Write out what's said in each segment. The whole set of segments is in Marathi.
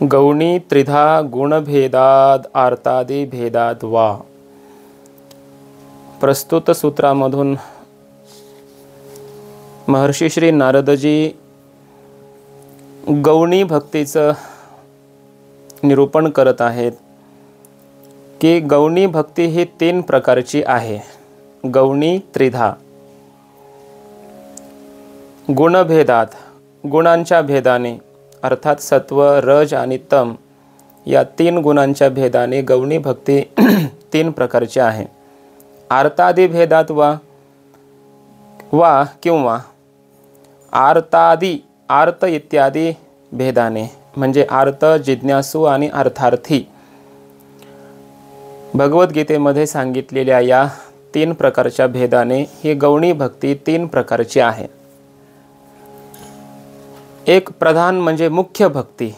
गौणी त्रिधा गुणभेदाद आर्तादी भेदाद वा। प्रस्तुत सूत्रामधून महर्षी श्री नारदजी गौणी भक्तीचं निरूपण करत आहेत की गौणी भक्ती ही 3 प्रकारची आहे। गौणी त्रिधा, गुणभेदात, गुणांच्या भेदाने, अर्थात सत्व, रज आणि तम या 3 गुणांच्या भेदाने गौणी भक्ती 3 प्रकारची आहे। आर्तादी भेदात वा किंवा आर्तादी, आर्त इत्यादी भेदाने, म्हणजे आर्त, जिज्ञासू आणि अर्थार्थी। भगवद्गीतेमध्ये सांगितलेल्या या 3 प्रकारच्या भेदाने ही गौणी भक्ती 3 प्रकारची आहे। एक प्रधान म्हणजे मुख्य भक्ती,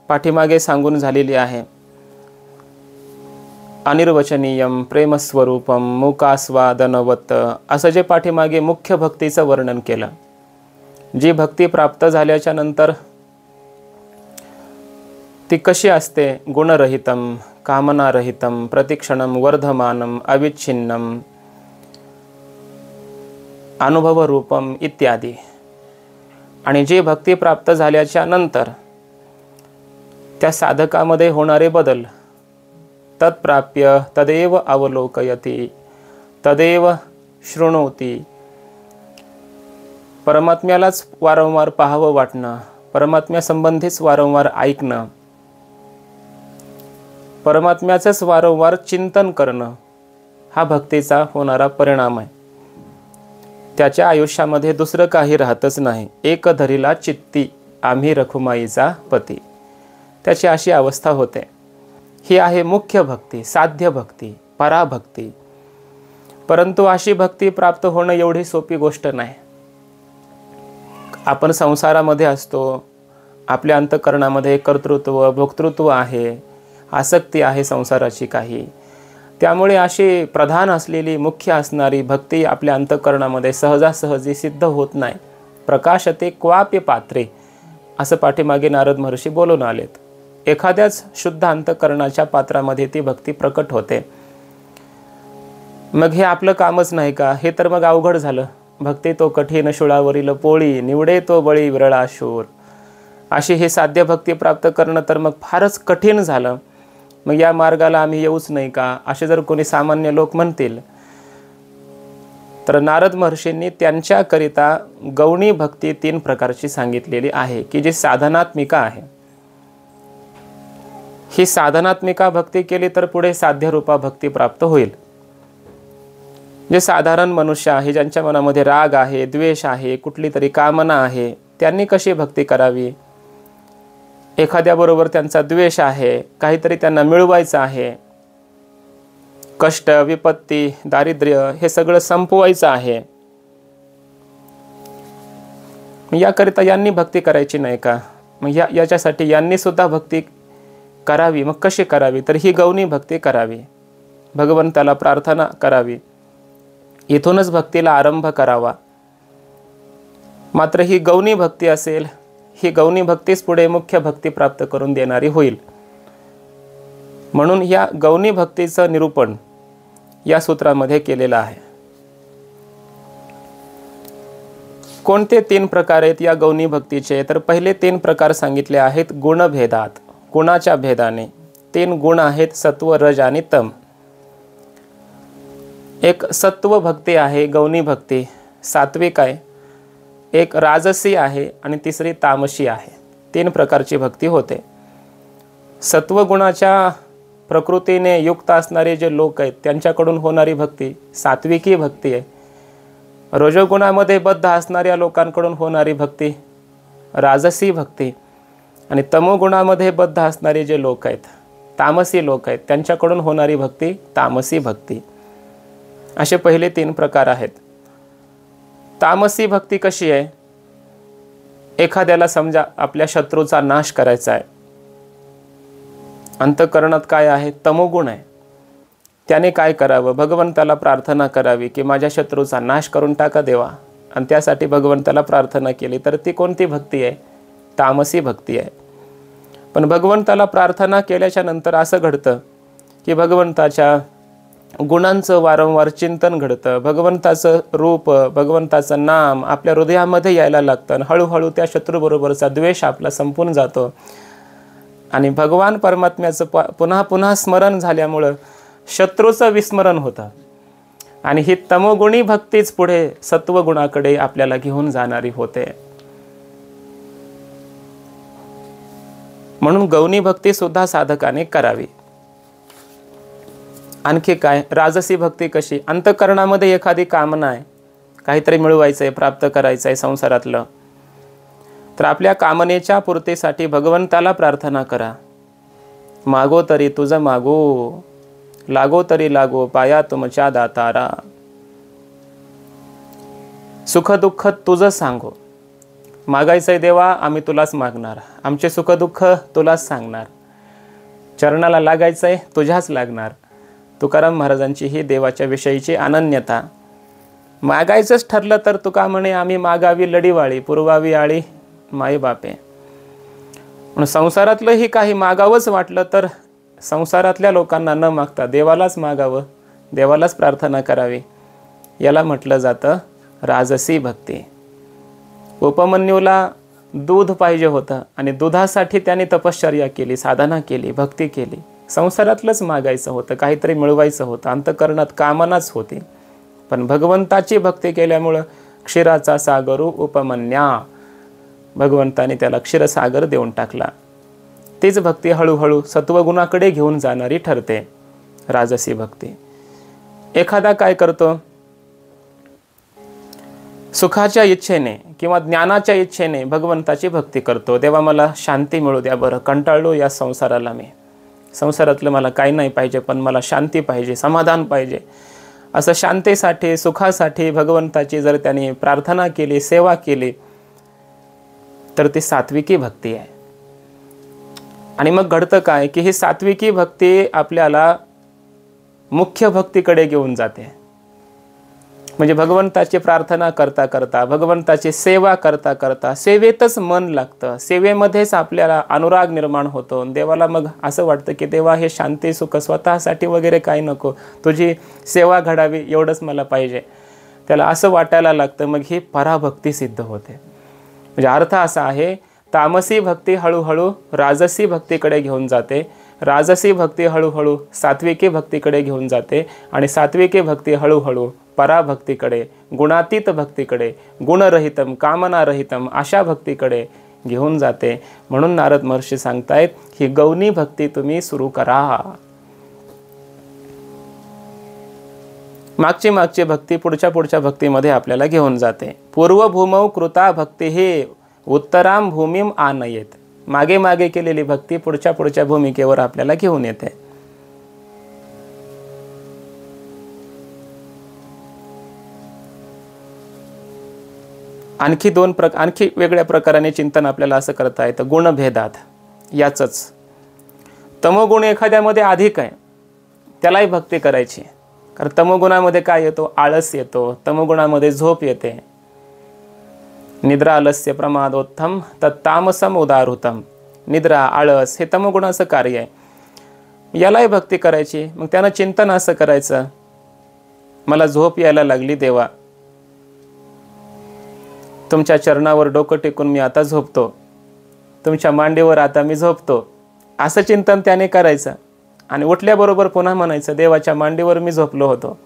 पाठीमागे सांगून झालेली आहे। अनिर्वचनीयम प्रेमस्वरूपम मूकास्वादनवत, असं जे पाठीमागे मुख्य भक्तीचं वर्णन केलं। जी भक्ती प्राप्त झाल्याच्या नंतर ती कशी असते? गुणरहितम, कामनारहितम, प्रतिक्षणम वर्धमानम, अविच्छिन्नम, अनुभवरूपम इत्यादी। आणि जी भक्ती प्राप्त झाल्याच्या नंतर त्या साधकामध्ये होणारे बदल, तत्प्राप्य तदेव अवलोकयति तदेव शृणोति, परमात्म्यालाच वारंवार पाहावं वाटणं, परमात्म्यासंबंधीच वारंवार ऐकणं, परमात्म्याचंच वारंवार चिंतन करणं, हा भक्तीचा होणारा परिणाम आहे। त्याच्या आयुष्यामध्ये दुसरं काही राहतच नाही। एक धरिला चित्ती आम्ही रखुमाईचा पती, त्याची अशी अवस्था होते। ही आहे मुख्य भक्ती, साध्य भक्ती, पराभक्ती। परंतु अशी भक्ती प्राप्त होणं एवढी सोपी गोष्ट नाही। आपण संसारामध्ये असतो, आपल्या अंतःकरणामध्ये कर्तृत्व, भोक्तृत्व आहे, आसक्ती आहे संसाराची काही, त्यामुळे अशी प्रधान असलेली, मुख्य असणारी भक्ती आपल्या अंतःकरणामध्ये सहजासहजी सिद्ध होत नाही। प्रकाशते क्वाप्य पात्रे, असं पाठीमागे नारद महर्षी बोलून आलेत। एखाद्याच शुद्ध अंतःकरणाच्या पात्रामध्ये ती भक्ती प्रकट होते। मग हे आपलं कामच नाही का? हे तर मग अवघड झालं। भक्ती तो कठीण शुळावरील पोळी, निवडे तो बळी विरळा शूर, अशी ही साध्य भक्ती प्राप्त करणं तर मग फारच कठीण झालं। मग या मार्गाला आम्ही येऊच नाही का, असे जर कोणी सामान्य लोक म्हणतील, तर नारद महर्षींनी त्यांच्याकरिता गौणी भक्ती 3 प्रकारची सांगितलेली आहे की जी साधनात्मिका आहे। ही साधनात्मिका भक्ती केली तर पुढे साध्यरूपा भक्ती प्राप्त होईल। जे साधारण मनुष्य आहे, ज्यांच्या मनामध्ये राग आहे, द्वेष आहे, कुठली तरी कामना आहे, त्यांनी कशी भक्ती करावी? एखाद्याबरोबर त्यांचा द्वेष आहे, काहीतरी त्यांना मिळवायचं आहे, कष्ट, विपत्ती, दारिद्र्य हे सगळं संपवायचं आहे, याकरिता यांनी भक्ती करायची नाही का? मग याच्यासाठी यांनी सुद्धा भक्ती करावी। मग कशी करावी? तर ही गौणी भक्ती करावी, भगवंताला प्रार्थना करावी, इथूनच भक्तीला आरंभ करावा। मात्र ही गौणी भक्ती असेल, ही गौणी भक्तीच पुढे मुख्य भक्ती प्राप्त करून देणारी होईल। म्हणून या गौणी भक्तीचं निरूपण या सूत्रामध्ये केलेलं आहे। कोणते 3 प्रकार आहेत या गौणी भक्तीचे? तर पहिले 3 प्रकार सांगितले आहेत गुणभेदात, गुणाच्या भेदाने। 3 गुण आहेत, सत्व, रज आणि तम। एक सत्व भक्ती आहे गौणी भक्ती, सात्विक आहे। एक राजसी आहे आणि तिसरी तामसी आहे। 3 प्रकारची भक्ती होते। सत्वगुणाच्या प्रकृतीने युक्त असणारे जे लोक आहेत त्यांच्याकडून होणारी भक्ती सात्विकी भक्ती आहे। रजोगुणामध्ये बद्ध असणाऱ्या लोकांकडून होणारी भक्ती राजसी भक्ती, आणि तमोगुणामध्ये बद्ध असणारे जे लोक आहेत, तामसी लोक आहेत, त्यांच्याकडून होणारी भक्ती तामसी भक्ती। असे पहिले 3 प्रकार आहेत। तामसी भक्ती कशी आहे? एखाद्याला समजा आपल्या शत्रूचा नाश करायचा आहे, अंतःकरणात काय आहे? तमोगुण आहे। त्याने काय करावं? भगवंताला प्रार्थना करावी की माझ्या शत्रूचा नाश करून टाका देवा, आणि त्यासाठी भगवंताला प्रार्थना केली तर ती कोणती भक्ती आहे? तामसी भक्ती आहे। पण भगवंताला प्रार्थना केल्याच्या नंतर असं घडतं की भगवंताच्या गुणांचं वारंवार चिंतन घडतं, भगवंताचं रूप, भगवंताचं नाम आपल्या हृदयामध्ये यायला लागतं आणि हळूहळू त्या शत्रूबरोबरचा द्वेष आपला संपून जातो आणि भगवान परमात्म्याचं पुन्हा पुन्हा स्मरण झाल्यामुळं शत्रूचं विस्मरण होतं आणि ही तमोगुणी भक्तीच पुढे सत्वगुणाकडे आपल्याला घेऊन जाणारी होते. म्हणून गौणी भक्ती सुद्धा साधकाने करावी. आणखी काय, राजसी भक्ती कशी, अंतःकरणामध्ये एखादी कामना आहे, काहीतरी मिळवायचं आहे, प्राप्त करायचं आहे संसारातलं, तर आपल्या कामनेच्या पूर्तीसाठी भगवंताला प्रार्थना करा. मागो तरी तुझं मागो, लागो तरी लागो पाया तुमच्या दातारा. सुख दुःख तुझं सांगो. मागायचंय देवा, आम्ही तुलाच मागणार, आमचे सुख दुःख तुलाच सांगणार, चरणाला लागायचंय तुझ्याच लागणार. तुकाराम महाराजांची ही देवाच्या विषयीची अनन्यता. मागायचंच ठरलं तर तुका म्हणे आम्ही मागावी लढीवाळी, पुरवावी आळी माई बापे. म्हणून संसारातलंही काही मागावंच वाटलं तर संसारातल्या लोकांना न मागता देवालाच मागावं, देवालाच प्रार्थना करावी. याला म्हटलं जातं राजसी भक्ती. उपमन्यूला दूध पाहिजे होतं आणि दुधासाठी त्याने तपश्चर्या केली, साधना केली, भक्ती केली. संसारातलंच मागायचं होतं, काहीतरी मिळवायचं होतं, अंतःकरणात कामनाच होती. पण भगवंताची भक्ती केल्यामुळं क्षीराचा सागरू उपमन्या, भगवंताने त्याला क्षीरसागर देऊन टाकला. तीच भक्ती हळूहळू सत्वगुणाकडे घेऊन जाणारी ठरते राजसी भक्ती. एखादा काय करतो, सुखाच्या इच्छेने किंवा ज्ञानाच्या इच्छेने भगवंताची भक्ती करतो. देवा मला शांती मिळू द्या बरं, कंटाळलो या संसाराला, मी संसारातलं मला काही नाही पाहिजे, पण मला शांती पाहिजे, समाधान पाहिजे. असं शांतीसाठी, सुखासाठी भगवंताची जर त्यांनी प्रार्थना केली, सेवा केली, तर ती सात्विकी भक्ती आहे. आणि मग घडतं काय की ही सात्विकी भक्ती आपल्याला मुख्य भक्तीकडे घेऊन जाते. म्हणजे भगवंताची प्रार्थना करता करता, भगवंताची सेवा करता करता सेवेतच मन लागतं, सेवेमध्येच आपल्याला अनुराग निर्माण होतो. देवाला मग असं वाटतं की देवा हे शांती सुख स्वतःसाठी वगैरे काही नको, तुझी सेवा घडावी एवढंच मला पाहिजे. त्याला असं वाटायला लागतं, मग ही पराभक्ती सिद्ध होते. म्हणजे अर्थ असा आहे, तामसी भक्ती हळूहळू राजसी भक्तीकडे घेऊन जाते, राजसी भक्ती हळूहळू सात्विकी भक्तीकडे घेऊन जाते आणि सात्विकी भक्ती हळूहळू पराभक्तीकडे, गुणातीत भक्तीकडे, गुणरहितम कामनारहितम अशा भक्तीकडे घेऊन जाते. म्हणून नारद महर्षी सांगतायत ही गौणी भक्ती तुम्ही सुरू करा. मागची भक्ती पुढच्या भक्तीमध्ये आपल्याला घेऊन जाते. पूर्वभूमौ कृता भक्ती हे उत्तराम भूमीम आनयेत. मागे मागे केलेली भक्ती पुढच्या भूमिकेवर आपल्याला घेऊन येते. आणखी वेगळ्या प्रकाराने चिंतन आपल्याला असं करता येतं गुणभेदात. याचंच तमोगुण एखाद्यामध्ये अधिक आहे, त्यालाही भक्ती करायची. कारण तमोगुणामध्ये काय येतो, आळस येतो, तमोगुणामध्ये झोप येते. निद्रा आलस्य प्रमादोत्थम तत्तामसम उदाहृतम. निद्रा आळस हे तमोगुणाचं कार्य आहे, यालाही भक्ती करायची. मग त्यानं चिंतन असं करायचं, मला झोप यायला लागली देवा, तुमच्या चरणावर डोकं टेकून मी आता झोपतो, तुमच्या मांडीवर आता मी झोपतो. असं चिंतन त्याने करायचं आणि उठल्याबरोबर पुन्हा म्हणायचं देवाच्या मांडीवर मी झोपलो होतो.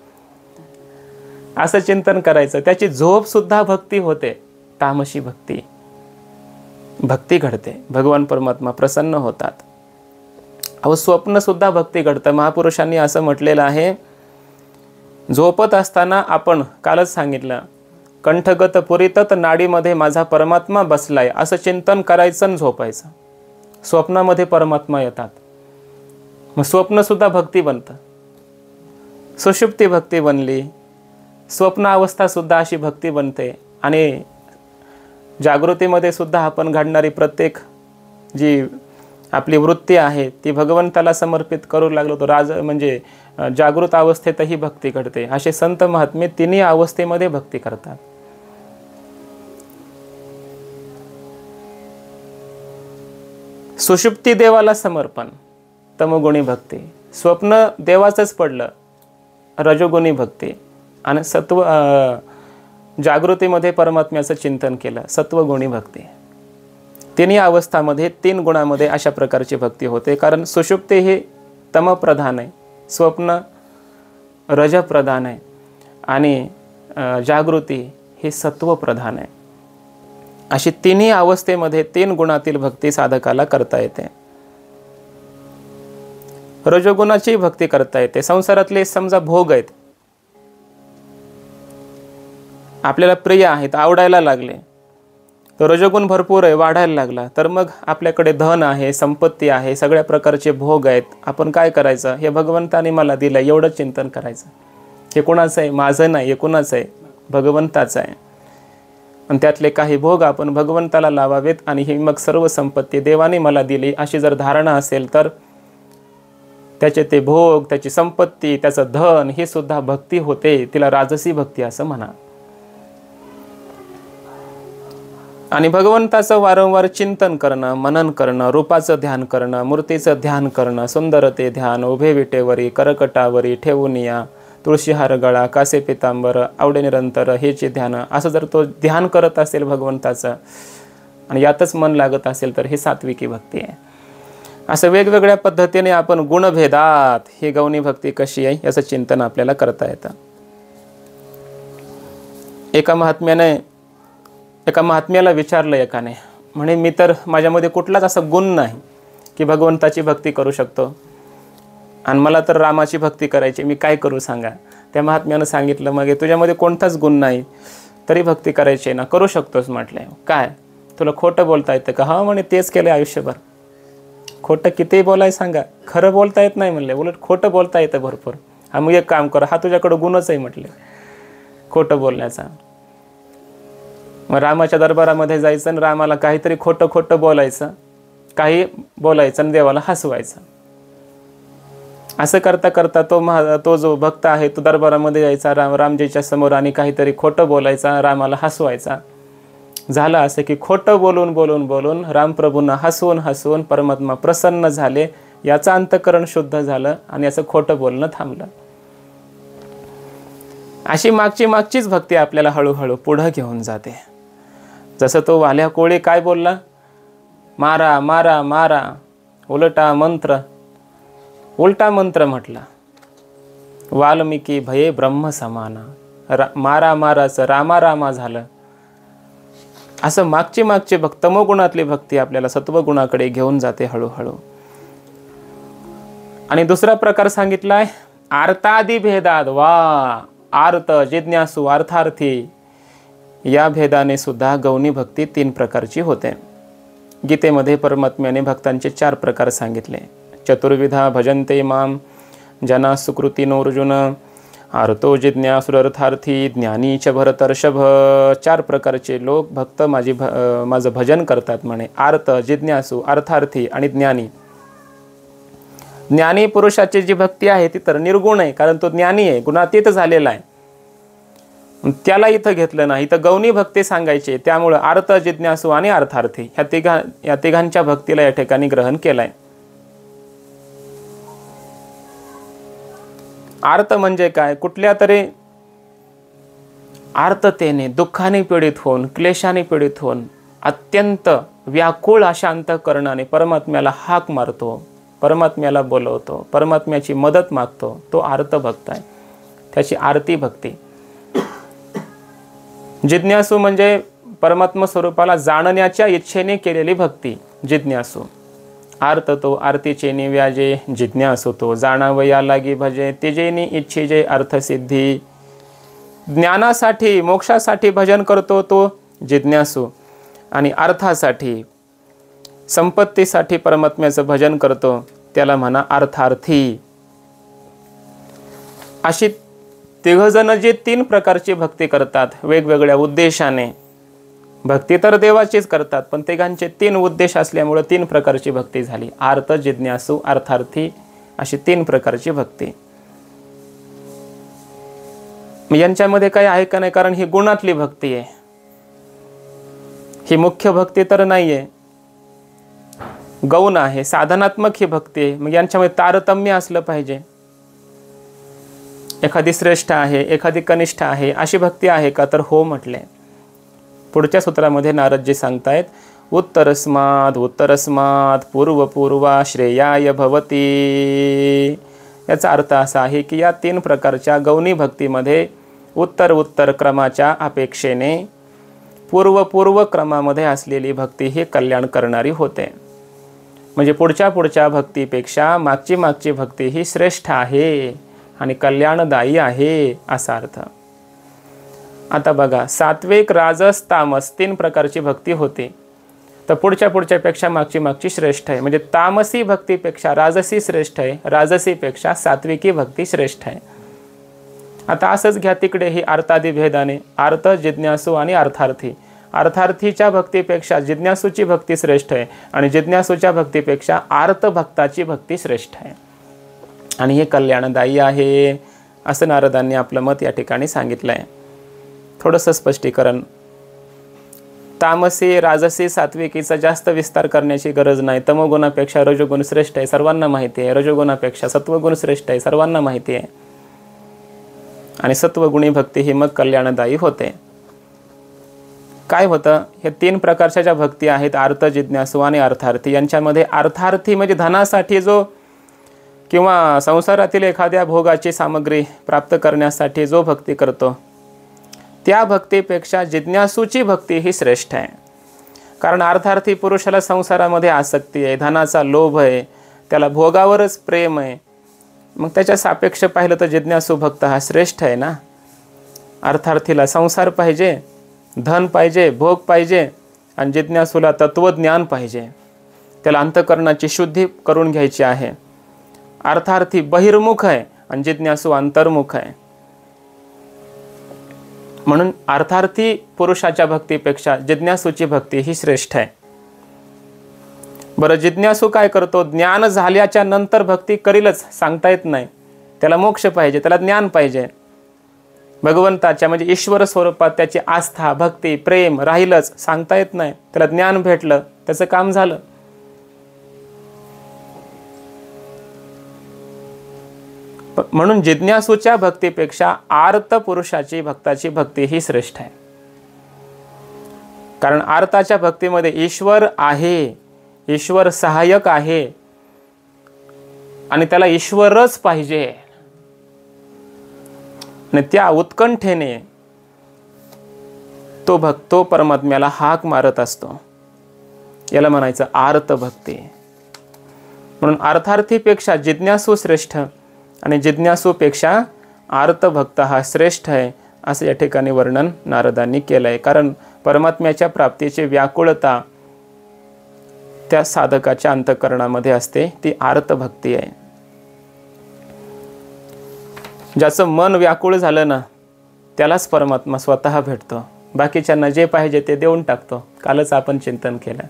असं चिंतन करायचं. त्याची झोप सुद्धा भक्ती होते, तामसी भक्ती घडते. भगवान परमात्मा प्रसन्न होतात. अहो स्वप्न सुद्धा भक्ती घडतं. महापुरुषांनी असं म्हटलेलं आहे, झोपत असताना आपण कालच सांगितलं, कंठगत पुरितत नाडीमध्ये माझा परमात्मा बसलाय असं चिंतन करायचं आणि झोपायचं. स्वप्नामध्ये परमात्मा येतात, मग स्वप्न सुद्धा भक्ती बनतं. सुषुप्ती भक्ती बनली, स्वप्न अवस्था सुद्धा अशी भक्ती बनते. आणि जागृतीमध्ये सुद्धा आपण घडणारी प्रत्येक जी आपली वृत्ती आहे ती भगवंताला समर्पित करू लागलो तो म्हणजे जागृत अवस्थेतही भक्ती घडते. असे संत महात्मे तिन्ही अवस्थेमध्ये भक्ती करतात. सुषुप्ती देवाला समर्पण तमोगुणी भक्ती, स्वप्न देवाचंच पडलं रजोगुणी भक्ती, आणि जागृतीमध्ये परमात्म्याचं चिंतन केलं सत्वगुणी भक्ती. तिन्ही अवस्थामध्ये 3 गुणामध्ये अशा प्रकारची भक्ती होते. कारण सुषुप्ती ही तमप्रधान आहे, स्वप्न रजप्रधान आहे आणि जागृती ही सत्वप्रधान आहे. अशी तिन्ही अवस्थेमध्ये 3 गुणातील भक्ती साधकाला करता येते. रजोगुणाची भक्ती करता येते. संसारातले समजा भोग आहेत, आपल्याला प्रिय आहेत, आवडायला लागले, तर रजोगुण भरपूर आहे, वाढायला लागला, तर मग आपल्याकडे धन आहे, संपत्ती आहे, सगळ्या प्रकारचे भोग आहेत, आपण काय करायचं, हे भगवंताने मला दिलं एवढं चिंतन करायचं. हे कोणाचं आहे? माझं नाही, हे कोणाचं आहे? भगवंताचं आहे. आणि त्यातले काही भोग आपण भगवंताला लावावेत आणि ही मग सर्व संपत्ती देवाने मला दिली अशी जर धारणा असेल तर त्याचे ते भोग, त्याची संपत्ती, त्याचं धन हे सुद्धा भक्ती होते. तिला राजसी भक्ती असं म्हणा. आणि भगवंताचं वारंवार चिंतन करणं, मनन करणं, रूपाचं ध्यान करणं, मूर्तीचं ध्यान करणं, सुंदरते ध्यान, उभे विटेवरी करकटावरी ठेवून या, तुळशीहार गळा, कासे पितांबर, आवडे निरंतर हेचे ध्यान, असं जर तो ध्यान करत असेल भगवंताचं आणि यातच मन लागत असेल तर ही सात्विकी भक्ती आहे. असं वेगवेगळ्या पद्धतीने आपण गुणभेदात ही गौणी भक्ती कशी आहे याचं चिंतन आपल्याला करता येतं. एका महात्म्याला विचारलं एकाने, म्हणे मी तर माझ्यामध्ये कुठलाच असा गुण नाही की भगवंताची भक्ती करू शकतो आणि मला तर रामाची भक्ती करायची, मी काय करू सांगा. त्या महात्म्यानं सांगितलं, मग तुझ्यामध्ये कोणताच गुण नाही तरी भक्ती करायची ना, करू शकतोस. म्हटलं काय तुला खोटं बोलता येतं का? हा म्हणे तेच केलं आयुष्यभर. खोटं कितीही बोलाय सांगा, खरं बोलता येत नाही म्हणले, उलट खोटं बोलता येतं भरपूर. हा मग एक काम कर, हा तुझ्याकडं गुणच आहे म्हटले खोटं बोलण्याचा. मग रामाच्या दरबारामध्ये जायचं आणि रामाला काहीतरी खोटं बोलायचं, काही बोलायचं आणि देवाला हसवायचं. असं करता करता तो जो भक्त आहे तो दरबारामध्ये यायचा, रामजीच्या समोर आणि काहीतरी खोटं बोलायचा, रामाला हसवायचा. झालं असं की खोटं बोलून रामप्रभूंना हसवून परमात्मा प्रसन्न झाले, याचं अंतःकरण शुद्ध झालं आणि याचं खोटं बोलणं थांबलं. अशी मागचीच भक्ती आपल्याला हळूहळू पुढं घेऊन जाते. जसं तो वाल्या कोळी काय बोलला, मारा मारा मारा, उलटा मंत्र म्हटला. वाल्मिकी भये ब्रह्म समाना, माराचं रामा झालं. असं मागची भक्त तमोगुणातली भक्ती आपल्याला सत्वगुणाकडे घेऊन जाते हळूहळू. आणि दुसरा प्रकार सांगितलाय आर्तादी भेदात. वा, आर्त जिज्ञासू अर्थार्थी या भेदाने सुद्धा गौणी भक्ती 3 प्रकारची होते. गीतेमध्ये परमात्म्याने भक्तांचे 4 प्रकार सांगितले. चतुर्विधा भजन्ते माम जना सुकृतीनो अर्जुन, आर्तो जिज्ञासुरर्थार्थी ज्ञानी च भरतर्षभ. 4 प्रकारचे लोक भक्त माझं भजन करतात म्हणे. आर्त, जिज्ञासू, अर्थार्थी आणि ज्ञानी. ज्ञानी पुरुषाची जी भक्ती आहे ती तर निर्गुण आहे, कारण तो ज्ञानी आहे, गुणातीत झालेला आहे. त्याला इथं घेतलं नाही, इथं गौणी भक्ती सांगायची. त्यामुळं आर्त, जिज्ञासू आणि अर्थार्थी या तिघांच्या भक्तीला या ठिकाणी ग्रहण केलंय. आर्त म्हणजे काय? कुठल्या तरी आर्ततेने, दुःखाने पीडित होऊन, क्लेशाने पीडित होऊन, अत्यंत व्याकुळ अशा अंतःकरणाने परमात्म्याला हाक मारतो, परमात्म्याला बोलवतो, परमात्म्याची मदत मागतो, तो आर्त भक्त आहे. त्याची आरती भक्ती. जिज्ञासू म्हणजे परमात्मा स्वरूपाला जाणण्याच्या इच्छेने केलेली भक्ती जिज्ञासू. आर्त तो आरतीचे निव्याजे, जिज्ञासू तो जाणावया लागी भजे, तिजेनी इच्छिजे अर्थसिद्धी. ज्ञानासाठी, मोक्षासाठी भजन करतो तो जिज्ञासू, आणि अर्थासाठी, संपत्तीसाठी परमात्म्याचं भजन करतो त्याला म्हणा अर्थार्थी. अशी तिघजण जे 3 प्रकारची भक्ती करतात वेगवेगळ्या उद्देशाने, भक्ती तर देवाचीच करतात पण तिघांचे 3 उद्देश असल्यामुळे 3 प्रकारची भक्ती झाली. आर्त, जिज्ञासू, अर्थार्थी अशी 3 प्रकारची भक्ती. यांच्यामध्ये काही आहे का नाही? कारण ही गुणातली भक्ती आहे, ही मुख्य भक्ती तर नाहीये. गौण आहे, साधनात्मक ही भक्ती आहे. मग यांच्यामध्ये तारतम्य असलं पाहिजे. एखादी श्रेष्ठ आहे, एखादी कनिष्ठ आहे, अशी भक्ती आहे का? तर हो म्हटले. पुढच्या सूत्रामध्ये नारदजी सांगतायत, उत्तरस्माद पूर्वपूर्वा श्रेयाय भवती. याचा अर्थ असा आहे की या 3 प्रकारच्या गौणी भक्तीमध्ये उत्तर क्रमाच्या अपेक्षेने पूर्व क्रमामध्ये असलेली भक्ती ही कल्याण करणारी होते. म्हणजे पुढच्या भक्तीपेक्षा मागची भक्ती ही श्रेष्ठ आहे आणि कल्याणदायी आहे असा अर्थ. आता बघा, सात्विक, राजस, तामस 3 प्रकारची भक्ती होती. तर पुढच्यापेक्षा मागची श्रेष्ठ आहे. म्हणजे तामसी भक्तीपेक्षा राजसी श्रेष्ठ आहे, राजसीपेक्षा सात्विकी भक्ती श्रेष्ठ आहे. आता असंच घ्या तिकडेही अर्थादी भेदाने, अर्थ, जिज्ञासू आणि अर्थार्थी. अर्थार्थीच्या भक्तीपेक्षा जिज्ञासूची भक्ती श्रेष्ठ आहे आणि जिज्ञासूच्या भक्तीपेक्षा अर्थभक्ताची भक्ती श्रेष्ठ आहे आणि हे कल्याणदायी आहे असं नारदांनी आपलं मत या ठिकाणी सांगितलं आहे. थोडंसं स्पष्टीकरण. तामसी, राजसी, सात्विकीचा जास्त विस्तार करण्याची गरज नाही. तमोगुणापेक्षा रजोगुण श्रेष्ठ आहे, सर्वांना माहिती आहे. रजोगुणापेक्षा सत्वगुण श्रेष्ठ आहे, सर्वांना माहिती आहे. आणि सत्वगुणी भक्ती ही मग कल्याणदायी होते. काय होतं, हे 3 प्रकारच्या ज्या भक्ती आहेत, अर्थ, जिज्ञासू आणि अर्थार्थी, यांच्यामध्ये अर्थार्थी म्हणजे धनासाठी जो किंवा संसारातील एखाद्या भोगाची सामग्री प्राप्त करण्यासाठी जो भक्ती करतो, त्या भक्तीपेक्षा जिज्ञासूची भक्ती ही श्रेष्ठ आहे. कारण अर्थार्थी पुरुषाला संसारामध्ये आसक्ती आहे, धनाचा लोभ आहे, त्याला भोगावरच प्रेम आहे. मग त्याच्या सापेक्ष पाहिलं तर जिज्ञासू भक्त हा श्रेष्ठ आहे ना. अर्थार्थीला संसार पाहिजे, धन पाहिजे, भोग पाहिजे आणि जिज्ञासूला तत्वज्ञान पाहिजे. त्याला अंतःकरणाची शुद्धी करून घ्यायची आहे. अर्थार्थी बहिर्मुख आहे आणि जिज्ञासू अंतर्मुख आहे. म्हणून अर्थार्थी पुरुषाच्या भक्तीपेक्षा जिज्ञासूची भक्ती ही श्रेष्ठ आहे. बरं, जिज्ञासू काय करतो? ज्ञान झाल्याच्या नंतर भक्ती करीलच, सांगता येत नाही. त्याला मोक्ष पाहिजे, त्याला ज्ञान पाहिजे. भगवंताच्या म्हणजे ईश्वर स्वरूपात त्याची आस्था, भक्ती, प्रेम राहीलच, सांगता येत नाही. त्याला ज्ञान भेटलं, त्याचं काम झालं. म्हणून जिज्ञासूच्या भक्तीपेक्षा आर्त पुरुषाची भक्ताची भक्ती ही श्रेष्ठ आहे. कारण आर्ताच्या भक्तीमध्ये ईश्वर आहे, ईश्वर सहाय्यक आहे आणि त्याला ईश्वरच पाहिजे आणि त्या उत्कंठेने तो भक्तो परमात्म्याला हाक मारत असतो. याला म्हणायचं आर्त भक्ती. म्हणून अर्थार्थीपेक्षा जिज्ञासू श्रेष्ठ आणि जिज्ञासूपेक्षा आर्त भक्त हा श्रेष्ठ आहे असं या ठिकाणी वर्णन नारदांनी केलं आहे. कारण परमात्म्याच्या प्राप्तीची व्याकुळता त्या साधकाच्या अंतःकरणामध्ये असते, ती आर्त भक्ती आहे. ज्याचं मन व्याकुळ झालं ना, त्यालाच परमात्मा स्वतः भेटतो. बाकीच्यांना जे पाहिजे ते देऊन टाकतो. कालच आपण चिंतन केलं,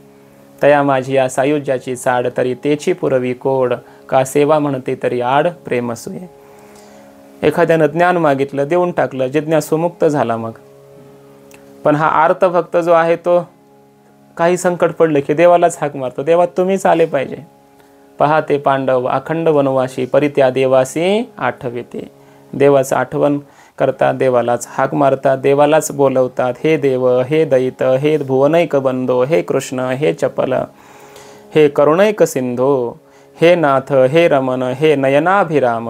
तया माझी या सायुज्याची चाड, तरी तेची पुरवी कोड, का सेवा म्हणते तरी आड प्रेम असूये. एखाद्यानं ज्ञान मागितलं, देऊन टाकलं, जिज्ञासू मुक्त झाला. मग पण हा आर्त भक्त जो आहे तो काही संकट पडलं की देवालाच हाक मारतो, देवा तुम्हीच आले पाहिजे. पहाते पांडव अखंड वनवासी, परित्या देवासी आठविते. देवाचं आठवण करतात, देवालाच हाक मारतात, देवालाच बोलवतात. हे देव, हे दैत, हे भुवनैक बंधो, हे कृष्ण, हे चपल, हे करुणैक सिंधो, हे नाथ, हे रमण, हे नयनाभिराम,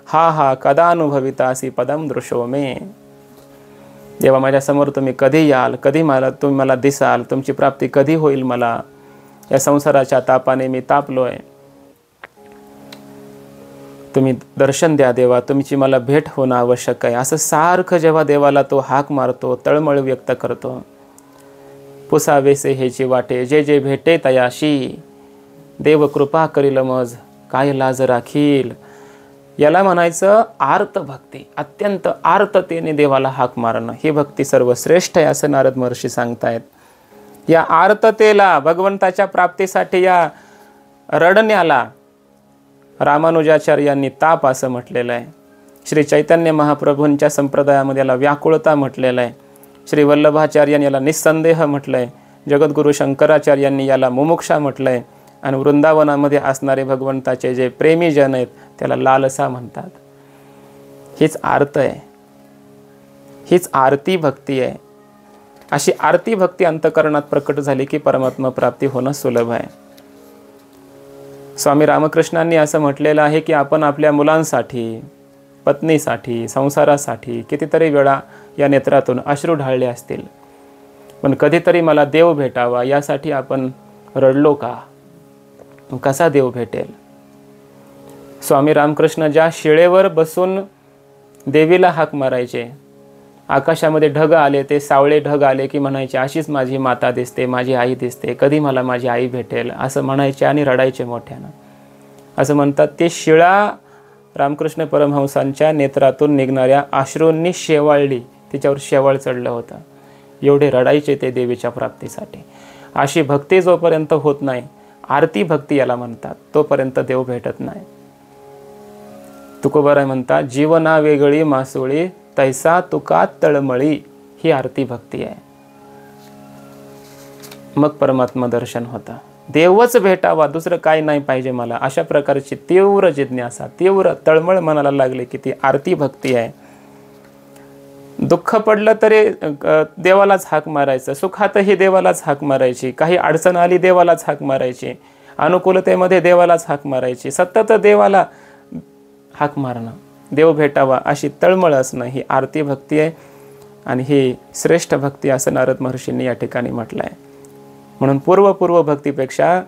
हा हा कदानुभवितासी पदम दृशो मे. देवा माझ्यासमोर तुम्ही कधी याल, कधी तुम्ही मला दिसाल, तुमची प्राप्ती कधी होईल मला. या संसाराच्या तापाने मी तापलोय, तुम्ही दर्शन द्या देवा, तुमची मला भेट होणं आवश्यक आहे. असं सारखं जेव्हा देवाला तो हाक मारतो, तळमळ व्यक्त करतो. पुसावेसे हेची वाटे, जे जे भेटे तयाशी, देव कृपा करील मज, काय लाज राखील. याला म्हणायचं आर्त भक्ती. अत्यंत आर्ततेने देवाला हाक मारणं ही भक्ती सर्वश्रेष्ठ आहे असं नारद महर्षी सांगतायत. या आर्ततेला, भगवंताच्या प्राप्तीसाठी या रडण्याला रामानुजाचार्यांनी ताप असं म्हटलेलं आहे. श्री चैतन्य महाप्रभूंच्या संप्रदायामध्ये याला व्याकुळता म्हटलेलं आहे. श्री वल्लभाचार्यांनी याला निस्संदेह म्हटलं आहे. जगद्गुरू शंकराचार्यांनी याला मुमुक्षा म्हटलं आहे आणि वृंदावनामध्ये असणारे भगवंताचे जे प्रेमी जन आहेत त्याला लालसा म्हणतात. हीच आर्त आहे, हीच आरती भक्ती आहे. अशी आरती भक्ती अंतःकरणात प्रकट झाली की परमात्मा प्राप्ती होणं सुलभ आहे. स्वामी रामकृष्णांनी असं म्हटलेलं आहे की आपण आपल्या मुलांसाठी, पत्नीसाठी, संसारासाठी कितीतरी वेळा या नेत्रातून अश्रू ढाळले असतील, पण कधीतरी मला देव भेटावा यासाठी आपण रडलो का? कसा देव भेटेल? स्वामी रामकृष्ण ज्या शिळेवर बसून देवीला हाक मारायचे, आकाशामध्ये ढग आले, ते सावळे ढग आले की म्हणायचे अशीच माझी माता दिसते, माझी आई दिसते, कधी मला माझी आई भेटेल असं म्हणायचे आणि रडायचे मोठ्यानं. असं म्हणतात ते शिळा रामकृष्ण परमहंसांच्या नेत्रातून निघणाऱ्या अश्रूंनी शेवाळली, तिच्यावर शेवाळ चढलं होतं. एवढे रडायचे ते देवीच्या प्राप्तीसाठी. अशी भक्ती जोपर्यंत होत नाही, आरती भक्ती याला म्हणतात, तोपर्यंत देव भेटत नाही. तुकोबाराय म्हणतात जीवना वेगळी मासोळी तैसा तुका तळमळी, ही आरती भक्ती आहे. मग परमात्मा दर्शन होतं. देवच भेटावा, दुसरं काय नाही पाहिजे मला, अशा प्रकारची तीव्र जिज्ञासा, तीव्र तळमळ मनाला लागली की ती आरती भक्ती आहे. दुःख पडलं तरी देवालाच हाक मारायचं, सुखातही देवालाच हाक मारायची, काही अडचण आली देवालाच हाक मारायची, अनुकूलतेमध्ये देवालाच हाक मारायची, सतत देवाला हाक मारणं, देव भेटावा अशी तळमळ असणं, ही आरती भक्ती आहे. आणि ही श्रेष्ठ भक्ती असं नारद महर्षींनी या ठिकाणी म्हटलं आहे. म्हणून पूर्व भक्तीपेक्षा,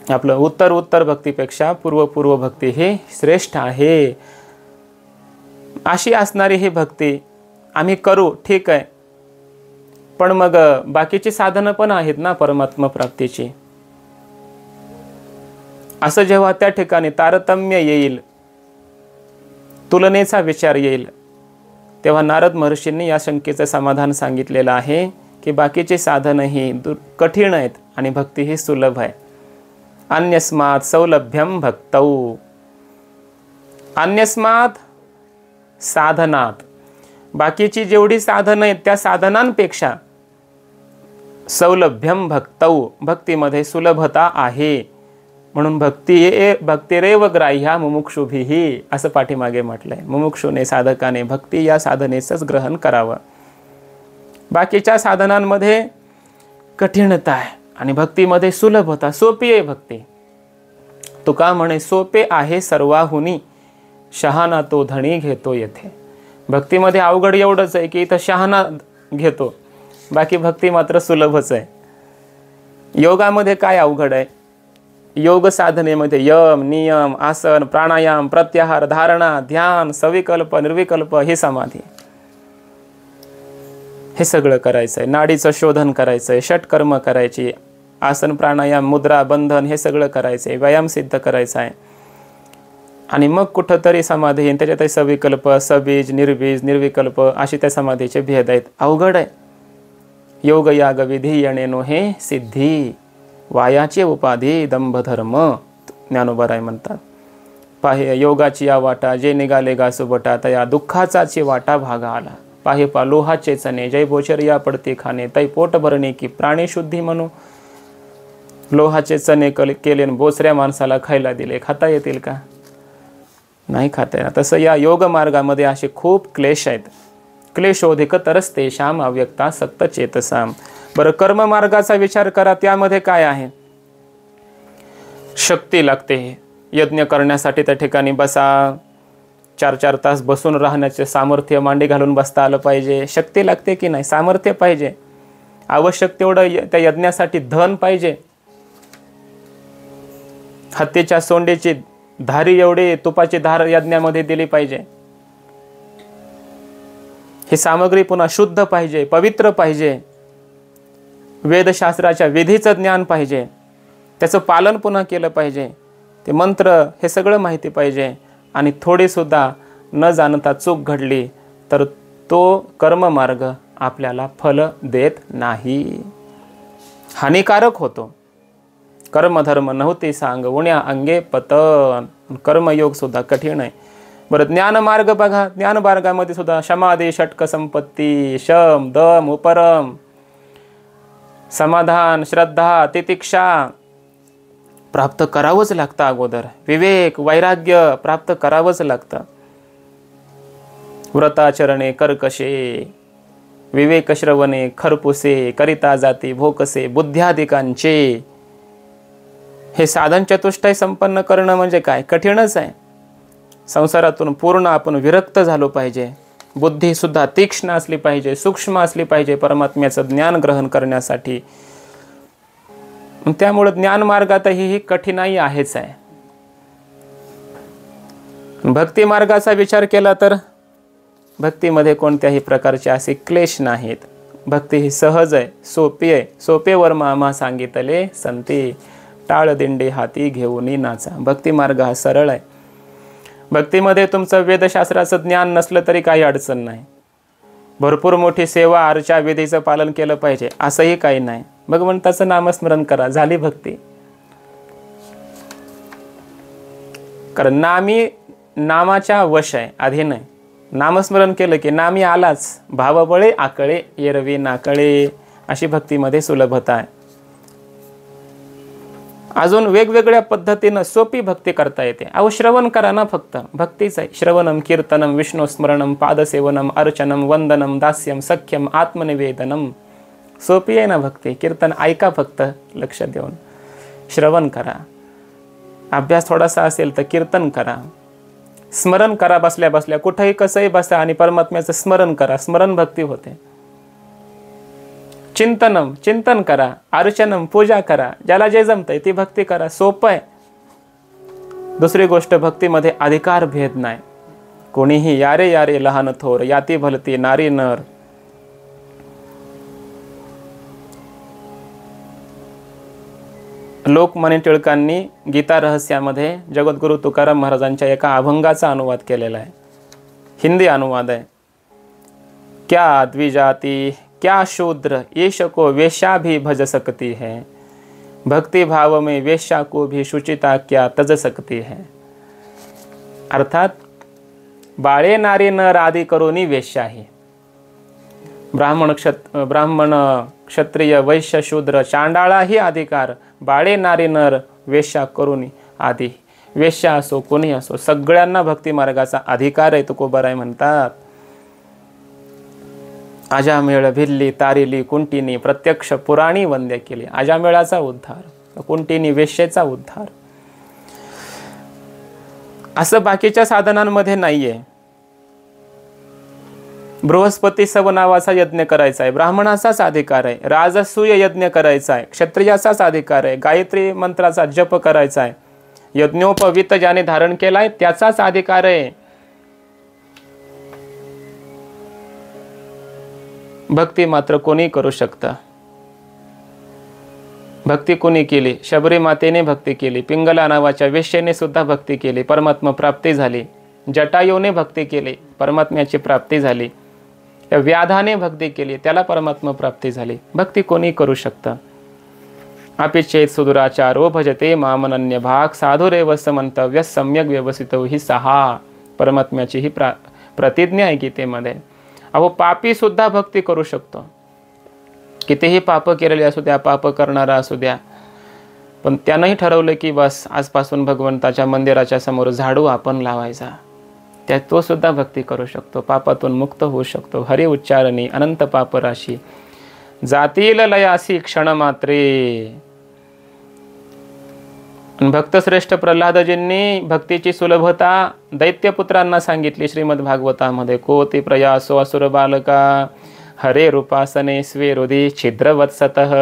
आपलं उत्तर भक्तीपेक्षा पूर्व भक्ती ही श्रेष्ठ आहे. अशी असणारी ही भक्ती आम्ही करू, ठीक आहे, पण मग बाकीची साधनं पण आहेत ना परमात्मा प्राप्तीची. असं जेव्हा त्या ठिकाणी तारतम्य येईल, तुलनेचा विचार येईल, तेव्हा नारद महर्षींनी या शंकेचं समाधान सांगितलेलं आहे की बाकीचे साधनही कठीण आहेत आणि भक्ती ही सुलभ आहे. अन्यस्मात् सौलभ्यम भक्तौ, अन्यस्मात् साधनात, बाकीची जेवढी साधनं आहेत त्या साधनांपेक्षा सौलभ्यम भक्तौ, भक्तीमध्ये सुलभता आहे. म्हणून भक्तिरेव ग्राह्या मुमुक्षुभिही असं पाठीमागे म्हटलंय. मुमुक्षुने, साधकाने भक्ती या साधनेचंच ग्रहण करावं. बाकीच्या साधनांमध्ये कठीणता आहे आणि भक्तीमध्ये सुलभता, सोपी आहे भक्ती. तुका म्हणे सोपे आहे सर्वाहुनी, शहाणा तो धणी घेतो येथे. भक्तीमध्ये अवघड एवढंच आहे की इथं शहाणा घेतो, बाकी भक्ती मात्र सुलभच आहे. योगामध्ये काय अवघड आहे? योग साधनेमध्ये यम, नियम, आसन, प्राणायाम, प्रत्याहार, धारणा, ध्यान, सविकल्प, निर्विकल्प, हे समाधी, हे सगळं करायचं आहे. नाडीचं शोधन करायचं आहे, षटकर्म करायची, आसन, प्राणायाम, मुद्रा, बंधन, हे सगळं करायचं आहे, व्यायाम सिद्ध करायचा आहे. आणि मग कुठंतरी समाधी येईल, त्याच्यात सविकल्प, सबीज, निर्बीज, निर्विकल्प अशी त्या समाधीचे भेद आहेत. अवघड आहे. योग याग विधी येणेनो हे सिद्धी, वायाचे उपाधी दंभधर्म, ज्ञानोबाराय म्हणतात. पाहे योगाची या वाटा, जे निघाले गासुबटा, तया दुःखाचाची वाटा भागा आला. पाहे पा लोहाचे चणे, जय बोचरिया पडते खाणे, तै पोट भरणे की प्राणी शुद्धी म्हणू. लोहाचे चणे केले बोचऱ्या माणसाला खायला दिले, खाता येतील का? नाही खाता येणार. तसं या योग मार्गामध्ये असे खूप क्लेश आहेत. क्लेशोधिक तरस्तेषाम अव्यक्ता सक्त चेतसाम. बरं, कर्म मार्गाचा विचार करा, त्यामध्ये काय आहे? शक्ती लागते. यज्ञ करण्यासाठी त्या ठिकाणी बसा, 4-4 तास बसून राहण्याचे सामर्थ्य, मांडी घालून बसता आलं पाहिजे. शक्ती लागते की नाही? सामर्थ्य पाहिजे. आवश्यक तेवढं त्या यज्ञासाठी धन पाहिजे. हत्तीच्या सोंडेची धारी एवढी तुपाची धार यज्ञामध्ये दिली पाहिजे. ही सामग्री पुन्हा शुद्ध पाहिजे, पवित्र पाहिजे. वेदशास्त्राच्या विधीचं ज्ञान पाहिजे, त्याचं पालन पुन्हा केलं पाहिजे. ते मंत्र, हे सगळं माहिती पाहिजे. आणि थोडीसुद्धा न जाणता चूक घडली तर तो कर्ममार्ग आपल्याला फल देत नाही, हानिकारक होतो. कर्मधर्म नव्हती सांग उण्या अंगे पतन. कर्मयोग सुद्धा कठीण आहे. बरं, ज्ञानमार्ग बघा. ज्ञानमार्गामध्ये सुद्धा समाधी, षटक संपत्ती, शम, दम, उपरम, समाधान, श्रद्धा, तितिक्षा, प्राप्त करावंच लागतं. अगोदर विवेक वैराग्य प्राप्त करावंच लागतं. व्रताचरणे कर्कशे, विवेक श्रवणे खरपुसे, करिता जाती भोकसे बुद्ध्याधिकांचे. हे साधन चतुष्टय संपन्न करणं म्हणजे काय? कठीणच आहे. संसारातून पूर्ण आपण विरक्त झालो पाहिजे. बुद्धी सुद्धा तीक्ष्ण असली पाहिजे, सूक्ष्म असली पाहिजे परमात्म्याचं ज्ञान ग्रहण करण्यासाठी. त्यामुळे ज्ञान मार्गातही ही कठीणाई आहेच आहे. भक्ती मार्गाचा विचार केला तर भक्तीमध्ये कोणत्याही प्रकारचे असे क्लेश नाहीत. भक्ती ही सहज आहे, सोपी आहे. सोपेवर मामा सांगितले संती, टाळ दिंडे हाती घेऊन नाचा. भक्ती मार्ग हा सरळ आहे. भक्तीमध्ये तुमचं वेदशास्त्राचं ज्ञान नसलं तरी काही अडचण नाही. भरपूर मोठी सेवा अर्चा विधीचं पालन केलं पाहिजे असंही काही नाही. भगवंताचं नामस्मरण करा, झाली भक्ती. कारण नामी नामाच्या वश आहे, अधीन आहे. नामस्मरण केलं की नामी आलाच. भावबळे आकळे एरवी नाकळे, अशी भक्तीमध्ये सुलभता आहे. अजून वेगवेगळ्या पद्धतीनं सोपी भक्ती करता येते. अहो श्रवण करा ना, फक्त भक्तीच आहे. श्रवणम कीर्तनम विष्णुस्मरणम पादसेवनम अर्चनम वंदनम दास्यम सख्यम आत्मनिवेदनम. सोपी आहे ना भक्ती. कीर्तन ऐका फक्त लक्ष देऊन, श्रवण करा. अभ्यास थोडासा असेल तर कीर्तन करा. स्मरण करा बसल्या बसल्या, कुठेही कसंही बसा आणि परमात्म्याचं स्मरण करा. स्मरण भक्ती होते. चिंतनम चिंतन करा, अर्चनम पूजा करा. ज्याला जे जमतंय ती भक्ती करा. सोपं आहे. दुसरी गोष्ट, भक्तीमध्ये अधिकार भेद नाही. कोणीही यारे यारे लहान थोर, याती भलती नारी नर. लोकमान्य टिळकांनी गीता रहस्यामध्ये जगद्गुरु तुकाराम महाराजांच्या एका अभंगाचा अनुवाद केलेला आहे. हिंदी अनुवाद आहे. क्या द्विजाती क्या शूद्र ईश को वेश्या भी भज सकती है, भक्ति भाव में वेश्या को भी शुचिता क्या तज सकती है. अर्थात बाळे नारी नर आदी करोनी वेश्या ही. ब्राह्मण क्षत्रिय वैश्य शूद्र चांडाळाही अधिकार, बाळे नारी नर वेश्या करुणी आदी. वेश्या असो कोणी असो, सगळ्यांना भक्ती मार्गाचा अधिकार आहे. तुकोबाराय म्हणतात, अजामेळ भिल्ली तारिली कुंटिनी प्रत्यक्ष पुराणी वंद्य केली. अजामेळाचा उद्धार, कुंटिनी वेश्येचा उद्धार. असं बाकीच्या साधनांमध्ये नाहीये. बृहस्पती सव नावाचा यज्ञ करायचा आहे, ब्राह्मणाचाच अधिकार आहे. राजसूय यज्ञ करायचा आहे, क्षत्रियाचाच अधिकार आहे. गायत्री मंत्राचा जप करायचा आहे, यज्ञोपवीत ज्याने धारण केलाय त्याचाच अधिकार आहे. भक्ती मात्र कोणी करू शकतं. भक्ती कोणी केली? शबरी मातेने भक्ती केली, पिंगला नावाच्या वेश्येने सुद्धा भक्ती केली, परमात्मा प्राप्ती झाली. जटायूने भक्ती केली, परमात्म्याची प्राप्ती झाली. व्याधाने भक्ती केली, त्याला परमात्मा प्राप्ती झाली. भक्ती कोणी करू शकतं. अपिचेत सुदुराचारो भजते मामनन्य भाग, साधुरेव समंतव्य सम्यक व्यवसित ही 6 परमात्म्याची ही प्रतिज्ञा आहे गीतेमध्ये. अहो पापी सुद्धा भक्ती करू शकतो. कितीही पाप केलेले असू द्या, पाप करणारा असू द्या, पण त्यानंही ठरवलं की बस आजपासून भगवंताच्या मंदिराच्या समोर झाडू आपण लावायचा, त्यात तो सुद्धा भक्ती करू शकतो. पापातून मुक्त होऊ शकतो. हरी उच्चारणी अनंत पापराशी जातील लयासी क्षण मात्रे. भक्तश्रेष्ठ प्रल्हादजींनी भक्तीची सुलभता दैत्यपुत्रांना सांगितली श्रीमद भागवतामध्ये. कोती प्रयासो असुर बालका हरे रूपासने स्वे हृदि छिद्रवत्सतः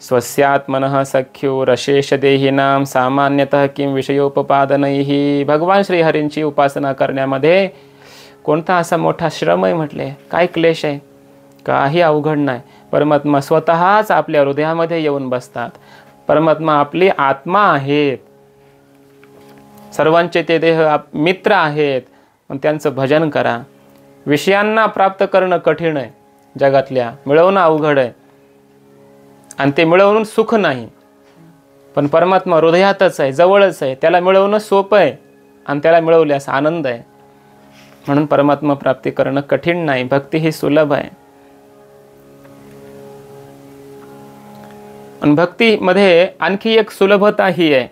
स्वस्यात्मनः सख्यो रशेष देहिनाम सामान्यतः किं विषयोपपादनैः. भगवान श्रीहरींची उपासना करण्यामध्ये कोणता असा मोठा श्रम आहे म्हटले? काय क्लेश आहे? काही अवघड नाही. परमात्मा स्वतःच आपल्या हृदयामध्ये येऊन बसतात. परमात्मा आपली आत्मा आहेत. सर्वांचे ते देह मित्र आहेत. पण त्यांचं भजन करा. विषयांना प्राप्त करणं कठीण आहे, जगातल्या मिळवणं अवघड आहे, आणि ते मिळवून सुख नाही. पण परमात्मा हृदयातच आहे, जवळच आहे. त्याला मिळवणं सोपं आहे आणि त्याला मिळवल्यास आनंद आहे. म्हणून परमात्मा प्राप्ती करणं कठीण नाही. भक्ती ही सुलभ आहे. आणि भक्तीमध्ये आणखी एक सुलभता ही आहे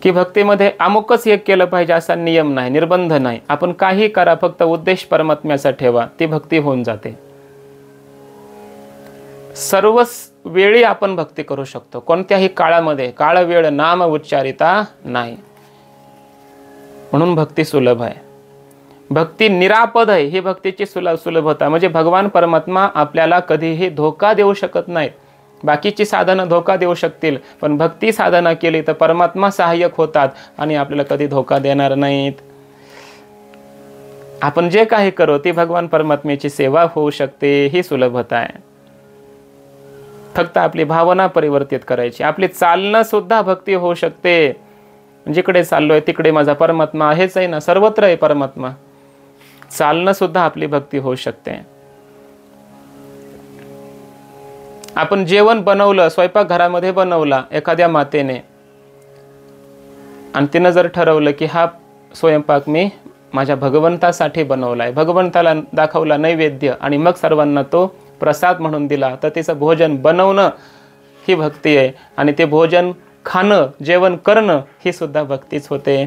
की भक्तीमध्ये अमुकच एक केलं पाहिजे असा नियम नाही, निर्बंध नाही. आपण काही करा, फक्त उद्देश परमात्म्याचा ठेवा, ती भक्ती होऊन जाते. सर्वच वेळी आपण भक्ती करू शकतो, कोणत्याही काळामध्ये. काळ वेळ नाम उच्चारिता नाही, म्हणून भक्ती सुलभ आहे. भक्ती निरापद आहे, ही भक्तीची सुलभता. म्हणजे भगवान परमात्मा आपल्याला कधीही धोका देऊ शकत नाहीत. बाकीची साधनं धोका देऊ शकतील, पण भक्ती साधना केली तर परमात्मा सहाय्यक होतात आणि आपल्याला कधी धोका देणार नाहीत. आपण जे काही करू ती भगवान परमात्म्याची सेवा होऊ शकते, ही सुलभता आहे. फक्त आपली भावना परिवर्तित करायची. आपली चालणं सुद्धा भक्ती होऊ शकते. जिकडे चाललोय तिकडे माझा परमात्मा आहेच आहे ना, सर्वत्र आहे परमात्मा. चालणं सुद्धा आपली भक्ती होऊ शकते. आपण जेवण बनवलं, स्वयंपाक घरामध्ये बनवला एखाद्या मातेने, आणि तिनं जर ठरवलं की हा स्वयंपाक मी माझ्या भगवंतासाठी बनवलाय, भगवंताला दाखवला नैवेद्य आणि मग सर्वांना तो प्रसाद म्हणून दिला, तर तिचं भोजन बनवणं ही भक्ती आहे. आणि ते भोजन खाणं, जेवण करणं ही सुद्धा भक्तीच होते.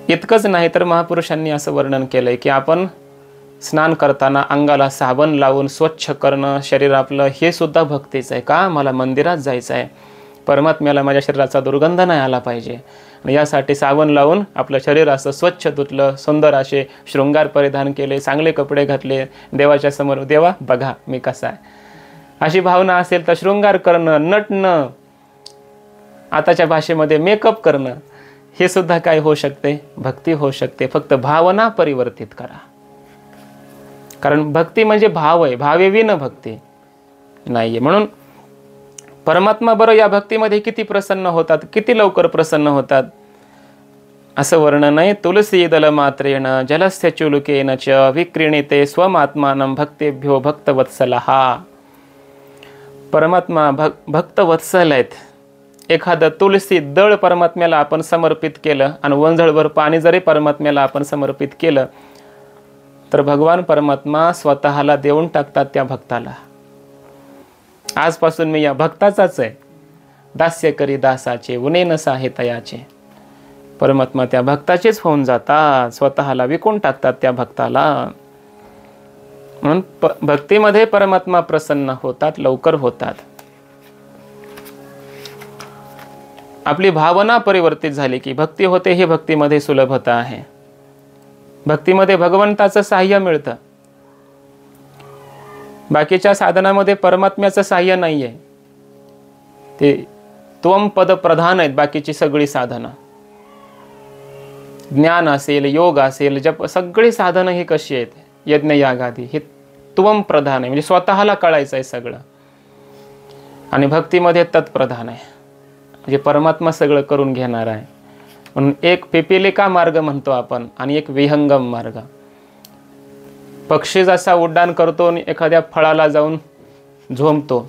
इतकंच नाही तर महापुरुषांनी असं वर्णन केलंय की आपण स्नान करताना अंगाला साबण लावून स्वच्छ करणं शरीर आपलं, हे सुद्धा भक्तीच आहे. का? मला मंदिरात जायचं आहे, परमात्म्याला माझ्या शरीराचा दुर्गंध नाही आला पाहिजे, आणि यासाठी साबण लावून आपलं शरीर असं स्वच्छ धुतलं, सुंदर असे शृंगार परिधान केले, चांगले कपडे घातले, देवाच्या समोर देवा बघा मी कसा आहे, अशी भावना असेल तर शृंगार करणं, नटणं, आताच्या भाषेमध्ये मेकअप करणं, हे सुद्धा काय होऊ शकते? भक्ती होऊ शकते. फक्त भावना परिवर्तित करा. कारण भक्ती म्हणजे भाव आहे, भावेविन भक्ती नाहीये. म्हणून परमात्मा बरं या भक्तीमध्ये किती प्रसन्न होतात, किती लवकर प्रसन्न होतात, असं वर्णन आहे. तुलसी दल मात्रेण जलस्य चुलुकेन च विक्रीणिते स्वमात्मानं भक्तेभ्यो भक्तवत्सलः. परमात्मा भक्तवत्सल आहेत. एखादं तुलसी दळ परमात्म्याला आपण समर्पित केलं आणि वंजळभर पाणी जरी परमात्म्याला आपण समर्पित केलं तर भगवान परमात्मा स्वतःला देऊन टाकतात त्या भक्ताला. आजपासून मी या भक्ताचाच आहे, दास्य करी दासाचे उनेन साहितयाचे. परमात्मा त्या भक्ताचेच होऊन जातात, स्वतःला विकून टाकतात त्या भक्ताला. म्हणून भक्तीमध्ये परमात्मा प्रसन्न होतात, लवकर होतात. आपली भावना परिवर्तित झाली की भक्ती होते, ही भक्तीमध्ये सुलभता आहे. भक्तीमध्ये भगवंताचं साह्य मिळतं. बाकीच्या साधनामध्ये परमात्म्याचं साह्य नाही आहे, ते त्वम पद प्रधान आहेत. बाकीची सगळी साधनं, ज्ञान असेल, योग असेल, जप, सगळी साधनं ही कशी आहेत, यज्ञ यागादी, हे त्वम प्रधान आहे, म्हणजे स्वतःला कळायचं आहे सगळं. आणि भक्तीमध्ये तत्प्रधान आहे, म्हणजे परमात्मा सगळं करून घेणार आहे. म्हणून एक पिपीलिका मार्ग म्हणतो आपण आणि एक विहंगम मार्ग. पक्षी जसा उड्डाण करतो आणि एखाद्या फळाला जाऊन झोंबतो,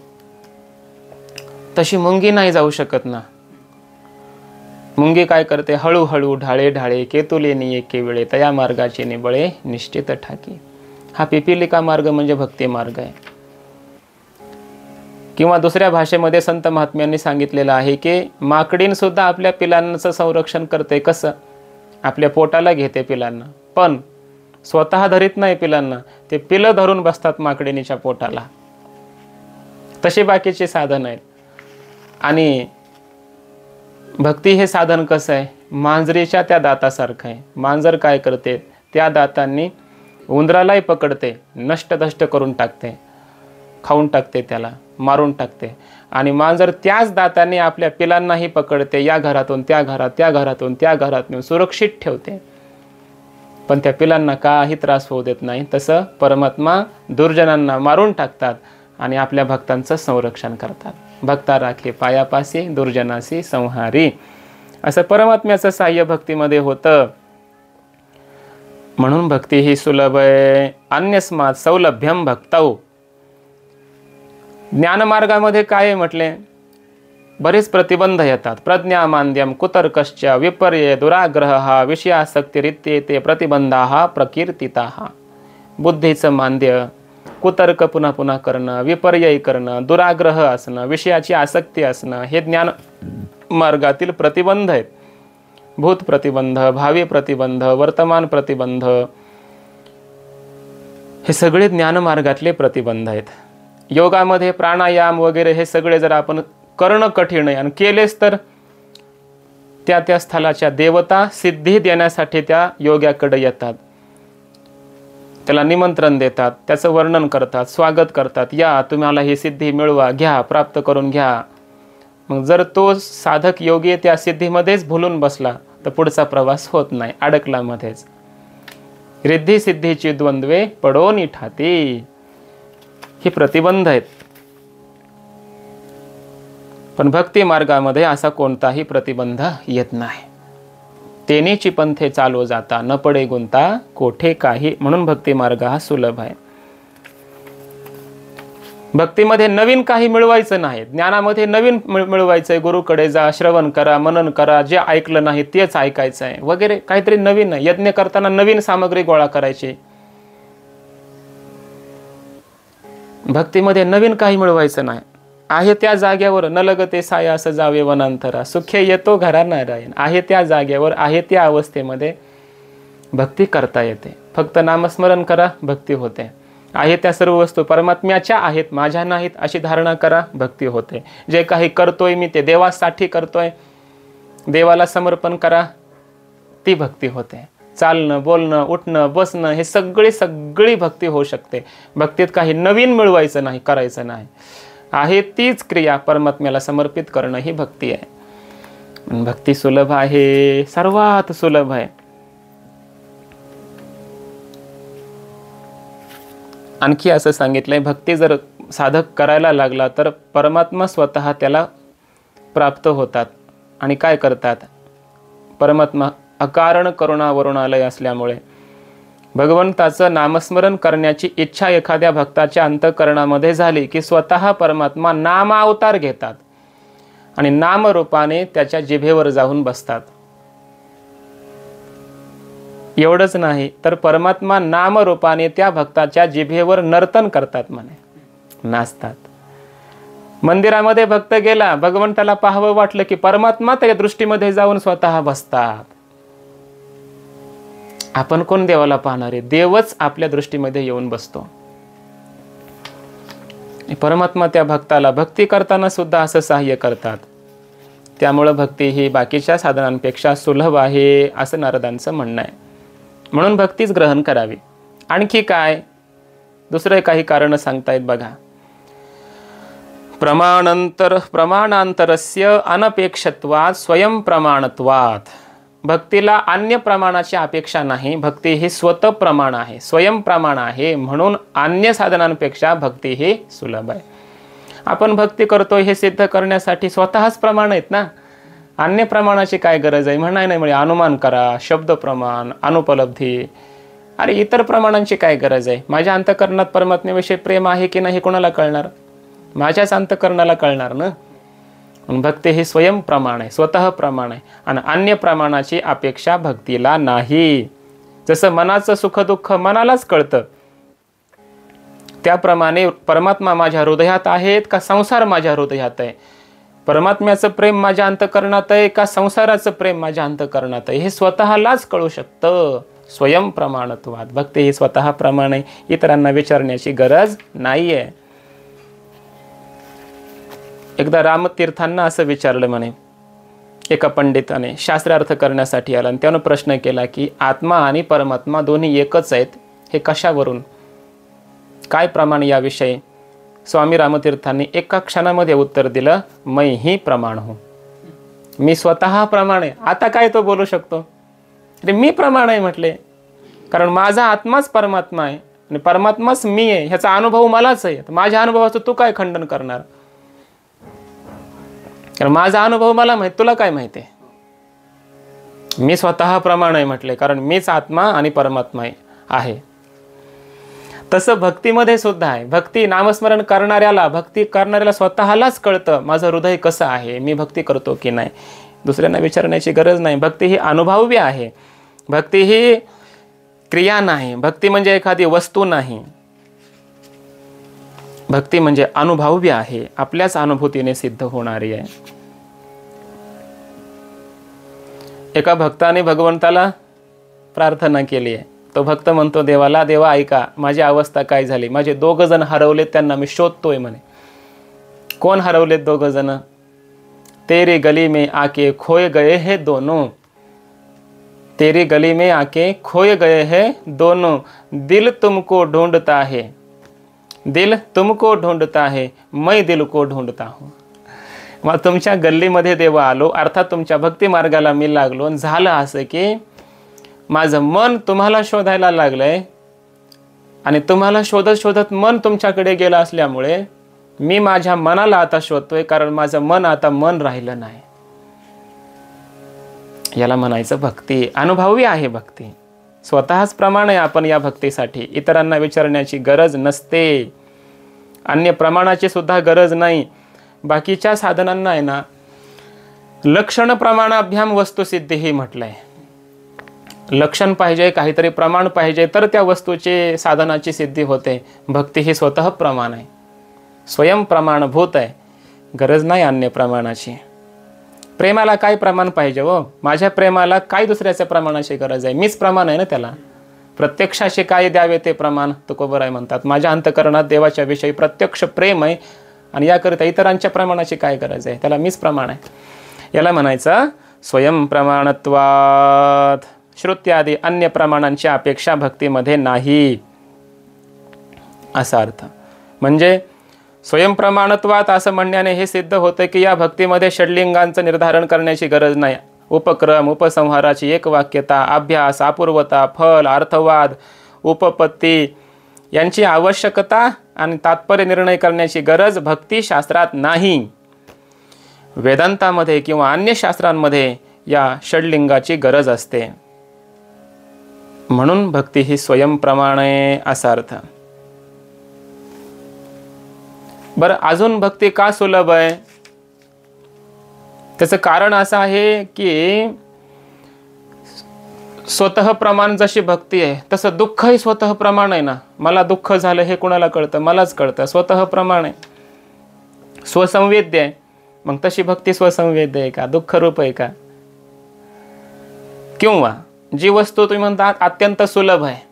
तशी मुंगी नाही जाऊ शकत ना. मुंगी काय करते? हळूहळू ढाळे ढाळे केतुलेनी एके वेळे तया मार्गाचे निबळे निश्चित ठाकी. हा पिपीलिका मार्ग म्हणजे भक्ती मार्ग आहे. किंवा दुसऱ्या भाषेमध्ये संत महात्म्यांनी सांगितलेलं आहे की माकडीन सुद्धा आपल्या पिलांचं संरक्षण करते. कसं? आपल्या पोटाला घेते पिलांना, पण स्वतः धरीत नाही पिलांना, ते पिलं धरून बसतात माकडिणीच्या पोटाला. तसे बाकीचे साधन आहेत. आणि भक्ती हे साधन कसं आहे? मांजरीच्या त्या दातासारखं आहे. मांजर काय करते? त्या दातांनी उंदरालाही पकडते, नष्टदष्ट करून टाकते, खाऊन टाकते, त्याला मारून टाकते. आणि मांजर त्याच दातांनी आपल्या पिलांनाही पकडते, या घरातून त्या घरात, त्या घरातून त्या घरात नेऊन सुरक्षित ठेवते, पण त्या पिलांना काही त्रास होऊ देत नाही. तसं परमात्मा दुर्जनांना मारून टाकतात आणि आपल्या भक्तांचं संरक्षण करतात. भक्ता राखे पायापासी दुर्जनासी संहारी, असं परमात्म्याचं साह्य भक्तीमध्ये होतं. म्हणून भक्ती ही सुलभ आहे. अन्यस्मात् सौलभ्यम भक्तौ. ज्ञानमार्गामध्ये काय म्हटले? बरेच प्रतिबंध येतात. प्रज्ञा मांद्यम कुतर्कश्च विपर्य दुराग्रह विषयासक्तिरित्येते प्रतिबंधाः प्रकीर्तिताः. बुद्धीचं मांद्य, कुतर्क पुन्हा पुन्हा करणं, विपर्यय करणं, दुराग्रह असणं, विषयाची आसक्ती असणं, हे ज्ञान मार्गातील प्रतिबंध आहेत. भूत प्रतिबंध, भावी प्रतिबंध, वर्तमान प्रतिबंध, हे सगळे ज्ञानमार्गातले प्रतिबंध आहेत. योगामध्ये प्राणायाम वगैरे हे सगळे जर आपण करणं कठीण आहे आणि केलेच तर त्या त्या स्थळाच्या देवता सिद्धी देण्यासाठी त्या योग्याकडे येतात, त्याला निमंत्रण देतात, त्याचं वर्णन करतात, स्वागत करतात, या तुम्हाला ही सिद्धी मिळवा, घ्या, प्राप्त करून घ्या. मग जर तो साधक योगी त्या सिद्धीमध्येच भुलून बसला तर पुढचा प्रवास होत नाही, अडकला मध्येच. रिद्धी सिद्धीची द्वंद्वे पडोनी ठाती, ही प्रतिबंध आहेत. पण भक्ती मार्गामध्ये असा कोणताही प्रतिबंध येत नाही. तेनेची पंथे चालो जाता, न पडे गुंता कोठे काही. म्हणून भक्ती मार्ग हा सुलभ आहे. भक्तीमध्ये नवीन काही मिळवायचं नाही, ज्ञानामध्ये नवीन मिळवायचंय. गुरुकडे जा, श्रवण करा, मनन करा, जे ऐकलं नाही तेच ऐकायचं आहे वगैरे, काहीतरी नवीन. यज्ञ करताना नवीन सामग्री गोळा करायची. भक्तीमध्ये नवीन काही मिळवायचं नाही. आहे त्या जाग्यावर न लगते साया असं जावे वनांतरा, सुखे येतो घरा नारायण. आहे त्या जाग्यावर, आहे त्या अवस्थेमध्ये भक्ती करता येते. फक्त नामस्मरण करा, भक्ती होते. आहे त्या सर्व वस्तू परमात्म्याच्या आहेत, माझ्या नाहीत अशी धारणा करा, भक्ती होते. जे काही करतोय मी ते देवासाठी करतोय, देवाला समर्पण करा, ती भक्ती होते. चालणं, बोलणं, उठणं, बसणं, हे सगळी भक्ती होऊ शकते. भक्तीत काही नवीन मिळवायचं नाही, करायचं नाही. आहे तीच क्रिया परमात्म्याला समर्पित करणं ही भक्ती आहे. भक्ती सुलभ आहे, सर्वात सुलभ आहे. आणखी असं सांगितलंय, भक्ती जर साधक करायला लागला तर परमात्मा स्वतः त्याला प्राप्त होतात. आणि काय करतात? परमात्मा अकारण करुणा वरुणालय असल्यामुळे भगवंताचं नामस्मरण करण्याची इच्छा एखाद्या भक्ताच्या अंतःकरणामध्ये झाली की स्वतः परमात्मा नामावतार घेतात आणि नामरूपाने त्याच्या जिभेवर जाऊन बसतात. एवढंच नाही तर परमात्मा नामरूपाने त्या भक्ताच्या जिभेवर नर्तन करतात, म्हणे नाचतात. मंदिरामध्ये भक्त गेला, भगवंताला पाहावं वाटलं की परमात्मा त्या दृष्टीमध्ये जाऊन स्वतः बसतात. आपण कोण देवाला पाहणार आहे? देवच आपल्या दृष्टीमध्ये येऊन बसतो. परमात्मा त्या भक्ताला भक्ती करताना सुद्धा असं सहाय्य करतात. त्यामुळे भक्ती ही बाकीच्या साधनांपेक्षा सुलभ आहे असं नारदांचं म्हणणं आहे. म्हणून भक्तीच ग्रहण करावी. आणखी काय दुसरे काही कारण सांगतायत बघा. प्रमाणांतरस्य अनपेक्षत्वात स्वयं प्रमाणत्वात. भक्तीला अन्य प्रमाणाची अपेक्षा नाही. भक्ती ही स्वतः प्रमाण आहे, स्वयं प्रमाण आहे. म्हणून अन्य साधनांपेक्षा भक्ती ही सुलभ आहे. आपण भक्ती करतोय हे सिद्ध करण्यासाठी स्वतःच प्रमाण आहेत ना. अन्य प्रमाणाची काय गरज आहे? म्हणाय नाही म्हणजे अनुमान करा, शब्द प्रमाण, अनुपलब्धी. अरे इतर प्रमाणांची काय गरज आहे? माझ्या अंतःकरणात परमात्म्याविषयी प्रेम आहे की नाही कोणाला कळणार? माझ्याच अंतःकरणाला कळणार ना. भक्ती हे स्वयं प्रमाण आहे, स्वतः प्रमाण आहे. आणि अन्य प्रमाणाची अपेक्षा भक्तीला नाही. जसं मनाचं सुख दुःख मनालाच कळतं, त्याप्रमाणे परमात्मा माझ्या हृदयात आहेत का संसार माझ्या हृदयात आहे? परमात्म्याचं प्रेम माझ्या अंतःकरणात आहे का संसाराचं प्रेम माझ्या अंतःकरणात आहे? हे स्वतःलाच कळू शकतं. स्वयं प्रमाणत्वात. भक्ती ही स्वतः प्रमाण आहे, इतरांना विचारण्याची गरज नाही आहे. एकदा रामतीर्थांना असं विचारलं म्हणे एका पंडिताने, शास्त्रार्थ करण्यासाठी आला, आणि त्यानं प्रश्न केला की आत्मा आणि परमात्मा दोन्ही एकच आहेत, हे कशावरून? काय प्रमाण याविषयी? स्वामी रामतीर्थांनी एका क्षणामध्ये उत्तर दिलं, मै ही प्रमाण हो. मी स्वतः प्रमाण आहे. आता काय तो बोलू शकतो? अरे मी प्रमाण आहे म्हटले, कारण माझा आत्माच परमात्मा आहे आणि परमात्माच मी आहे, ह्याचा अनुभव मलाच आहे. माझ्या अनुभवाचं तू काय खंडन करणार? कारण माझा अनुभव मला माहित, तुला काय माहिती आहे? मी स्वतः प्रमाण आहे म्हटले, कारण मीच आत्मा आणि परमात्मा आहे. तसं भक्तीमध्ये सुद्धा आहे. भक्ती नामस्मरण करणाऱ्याला स्वतःलाच कळतं माझं हृदय कसं आहे, मी भक्ती करतो की नाही. दुसऱ्यांना विचारण्याची गरज नाही. भक्ती ही अनुभव्य आहे. भक्ती ही क्रिया नाही. भक्ती म्हणजे एखादी वस्तू नाही. भक्ती म्हणजे अनुभव्य आहे, आपल्याच अनुभूतीने सिद्ध होणारी आहे. एका भक्ताने भगवंताला प्रार्थना केली आहे. तो भक्त म्हणतो देवाला, देवा ऐका, माझी अवस्था काय झाली, माझे 2 जण हरवलेत, त्यांना मी शोधतोय म्हणे. कोण हरवलेत 2 जण? तेरी गली में आके खोए गए है दोनों, तेरी गली में आके खोए गए है दोनों, दिल तुमको ढूंढता है, दिल तुमको ढूंढता है, मैं दिल को ढूंढता हूँ. मग तुमच्या गल्लीमध्ये देवा आलो, अर्थात तुमच्या भक्ती मार्गाला मी लागलो. झालं असं की माझं मन तुम्हाला शोधायला लागलंय आणि तुम्हाला शोधत शोधत मन तुमच्याकडे गेलं असल्यामुळे मी माझ्या मनाला आता शोधतोय, कारण माझं मन आता मन राहिलं नाही. याला म्हणायचं भक्ती. अनुभवी आहे भक्ती, स्वतःच प्रमाण आहे आपण या भक्तीसाठी. इतरांना विचारण्याची गरज नसते, अन्य प्रमाणाची सुद्धा गरज नाही. बाकीच्या साधनांना आहे ना लक्षण प्रमाणाभ्याम वस्तुसिद्धी म्हटलंय. लक्षण पाहिजे, काहीतरी प्रमाण पाहिजे, तर त्या वस्तूची साधनाची सिद्धी होते. भक्ती ही स्वतः प्रमाण आहे, स्वयं प्रमाणभूत आहे, गरज नाही अन्य प्रमाणाची. प्रेमाला काय प्रमाण पाहिजे हो? माझ्या प्रेमाला काय दुसऱ्याच्या प्रमाणाची गरज आहे? मीच प्रमाण आहे ना त्याला. प्रत्यक्षाशी काय द्यावे ते प्रमाण तुकोबराय म्हणतात. माझ्या अंतःकरणात देवाच्या विषयी प्रत्यक्ष प्रेम आहे आणि याकरिता इतरांच्या प्रमाणाची काय गरज आहे? त्याला मीच प्रमाण आहे. याला म्हणायचं स्वयं प्रमाणत्वात. श्रुत्यादी अन्य प्रमाणांची अपेक्षा भक्तीमध्ये नाही, असा अर्थ. म्हणजे स्वयंप्रमाणत्वात असं म्हणण्याने हे सिद्ध होतं की या भक्तीमध्ये षड्लिंगांचं निर्धारण करण्याची गरज नाही. उपक्रम, उपसंहाराची एकवाक्यता, अभ्यास, अपूर्वता, फल, अर्थवाद, उपपत्ती यांची आवश्यकता आणि तात्पर्य निर्णय करण्याची गरज भक्तिशास्त्रात नाही. वेदांतामध्ये किंवा अन्य शास्त्रांमध्ये या षड्लिंगाची गरज असते. म्हणून भक्ती ही स्वयंप्रमाण आहे, असा अर्थ. बरं, अजून भक्ती का सुलभ आहे? त्याचं कारण असं आहे की स्वतः प्रमाण जशी भक्ती आहे तसं दुःखही स्वतः प्रमाण आहे ना. मला दुःख झालं हे कुणाला कळतं? मलाच कळतं. स्वतः प्रमाण आहे, स्वसंवेद्य आहे. मग तशी भक्ती स्वसंवेद्य आहे का? दुःखरूप आहे का? किंवा जी वस्तू तुम्ही म्हणता अत्यंत सुलभ आहे,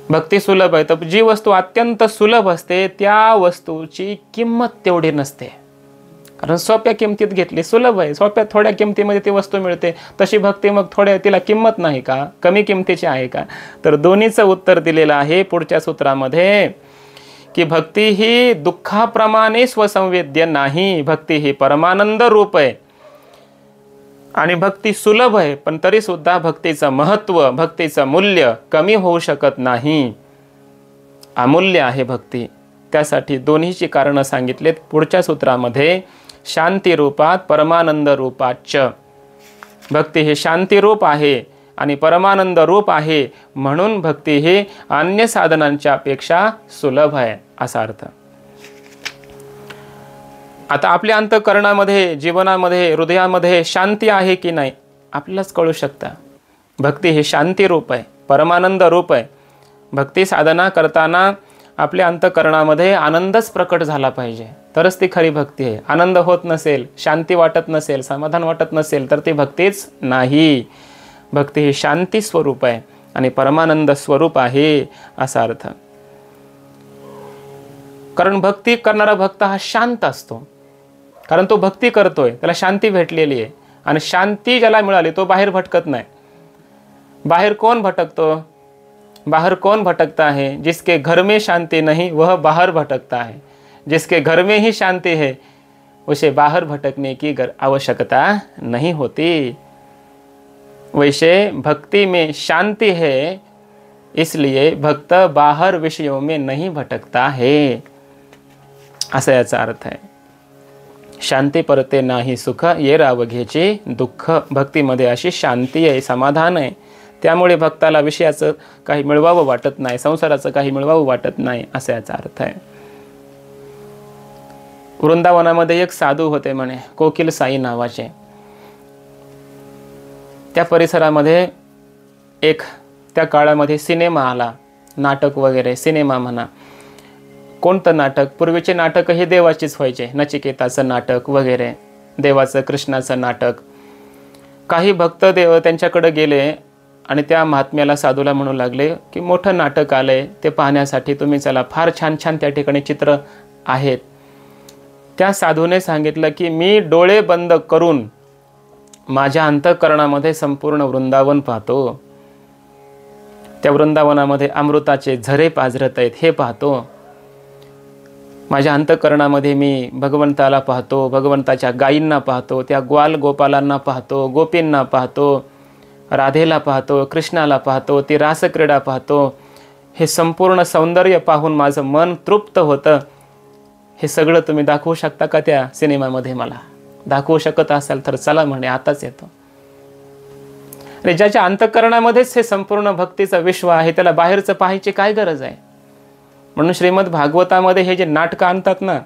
भक्ती सुलभ आहे, तर जी वस्तू अत्यंत सुलभ असते त्या वस्तूची किंमत तेवढी नसते, कारण सोप्या किमतीत घेतली. सुलभ आहे, सोप्या थोड्या किमतीमध्ये ती वस्तू मिळते. तशी भक्ती मग थोड्या तिला किंमत नाही का? कमी किमतीची आहे का? तर दोन्हीचं उत्तर दिलेलं आहे पुढच्या सूत्रामध्ये की भक्ती ही दुःखाप्रमाणे स्वसंवेद्य नाही. भक्ती ही परमानंद रूप आहे आणि भक्ती सुलभ आहे, पण तरी सुद्धा भक्तीचं महत्त्व, भक्तीचं मूल्य कमी होऊ शकत नाही. अमूल्य आहे भक्ती. त्यासाठी दोन्हीची कारणं सांगितलेत पुढच्या सूत्रामध्ये. शांती रूपात, परमानंद रूपाच. भक्ती हे शांती रूप आहे आणि परमानंद रूप आहे, म्हणून भक्ती ही अन्य साधनांच्या पेक्षा सुलभ आहे, असा अर्थ. आता आपल्या अंतःकरणामध्ये, जीवनामध्ये, हृदयामध्ये शांती आहे की नाही आपल्यालाच कळू शकतं. भक्ती हे शांती रूप आहे, परमानंद रूप आहे. भक्ती साधना करताना आपल्या अंतःकरणामध्ये आनंदच प्रकट झाला पाहिजे, तरच ती खरी भक्ती आहे. आनंद होत नसेल, शांती वाटत नसेल, समाधान वाटत नसेल, तर ती भक्तीच नाही. भक्ती ही शांती स्वरूप आहे आणि परमानंद स्वरूप आहे, असा अर्थ. कारण भक्ती करणारा भक्त हा शांत असतो, कारण तो भक्ती करतोय, त्याला शांती भेटलेली आहे. आणि शांती ज्याला मिळाली तो बाहेर भटकत नाही. बाहेर कोण भटकतो? बाहर कौन भटकता है? जिसके घर में शांति नहीं वह बाहर भटकता है. जिसके घर में ही शांति है उसे बाहर भटकने की आवश्यकता नहीं होती. वैसे भक्ति में शांति है, इसलिए भक्त बाहर विषयों में नहीं भटकता है, असा याचा अर्थ आहे. शांती परते नाही सुख, ये रावघेचे दुःख. भक्तीमध्ये अशी शांती आहे, समाधान आहे. त्यामुळे भक्ताला विषयाचं काही मिळवावं वाटत नाही, संसाराचं काही मिळवावं वाटत नाही, असा याचा अर्थ आहे. वृंदावनामध्ये एक साधू होते म्हणे, कोकिल साई नावाचे. त्या परिसरामध्ये एक त्या काळामध्ये सिनेमा आला नाटक वगैरे, सिनेमा म्हणा, कोणतं नाटक, पूर्वीचे नाटक हे देवाचीच व्हायचे, नचिकेताचं नाटक वगैरे, देवाचं कृष्णाचं नाटक. काही भक्त देव त्यांच्याकडे गेले आणि त्या महात्म्याला, साधूला म्हणू लागले की मोठं नाटक आलंय, ते पाहण्यासाठी तुम्ही चला, फार छान छान त्या ठिकाणी चित्र आहेत. त्या साधूने सांगितलं की मी डोळे बंद करून माझ्या अंतःकरणामध्ये संपूर्ण वृंदावन पाहतो, त्या वृंदावनामध्ये अमृताचे झरे पाझरत आहेत हे पाहतो. माझ्या अंतःकरणामध्ये मी भगवंताला पाहतो, भगवंताच्या गायींना पाहतो, त्या ग्वाल गोपालांना पाहतो, गोपींना पाहतो, राधेला पाहतो, कृष्णाला पाहतो, ती रासक्रीडा पाहतो. हे संपूर्ण सौंदर्य पाहून माझं मन तृप्त होतं. हे सगळं तुम्ही दाखवू शकता का त्या सिनेमामध्ये? मला दाखवू शकत असाल तर चला म्हणे, आताच येतो. आणि ज्याच्या अंतःकरणामध्येच हे संपूर्ण भक्तीचं विश्व आहे, त्याला बाहेरचं पाहायची काय गरज आहे? म्हणून श्रीमद भागवतामध्ये हे जे नाटकं आणतात ना,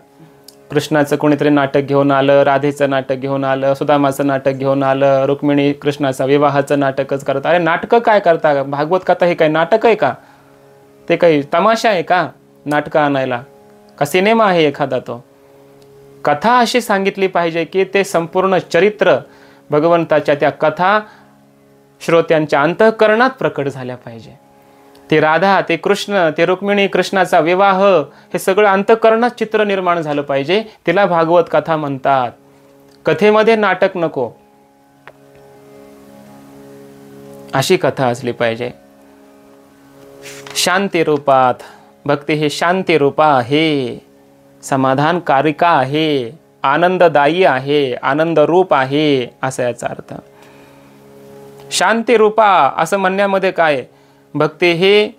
कृष्णाचं कोणीतरी नाटक घेऊन आलं, राधेचं नाटक घेऊन आलं, सुदामाचं नाटक घेऊन आलं, रुक्मिणी कृष्णाचा विवाहाचं नाटकच करतात. अरे नाटकं काय करता? भागवत कथा हे काय नाटक आहे का? ते काही तमाशा आहे का नाटकं आणायला? का सिनेमा आहे एखादा? तो कथा अशी सांगितली पाहिजे की ते संपूर्ण चरित्र भगवंताच्या त्या कथा श्रोत्यांच्या अंतःकरणात प्रकट झाल्या पाहिजे. ते राधा, ते कृष्ण, ते रुक्मिणी कृष्णाचा विवाह, हे सगळं अंतःकरणात चित्र निर्माण झालं पाहिजे. तिला भागवत कथा म्हणतात. कथेमध्ये नाटक नको, अशी कथा असली पाहिजे. शांती रूपात भक्ती हे शांती रूपा आहे, समाधानकारिका आहे, आनंददायी आहे, आनंद रूप आहे, असा याचा अर्थ. शांती रूपा असं म्हणण्यामध्ये काय? भक्ती हे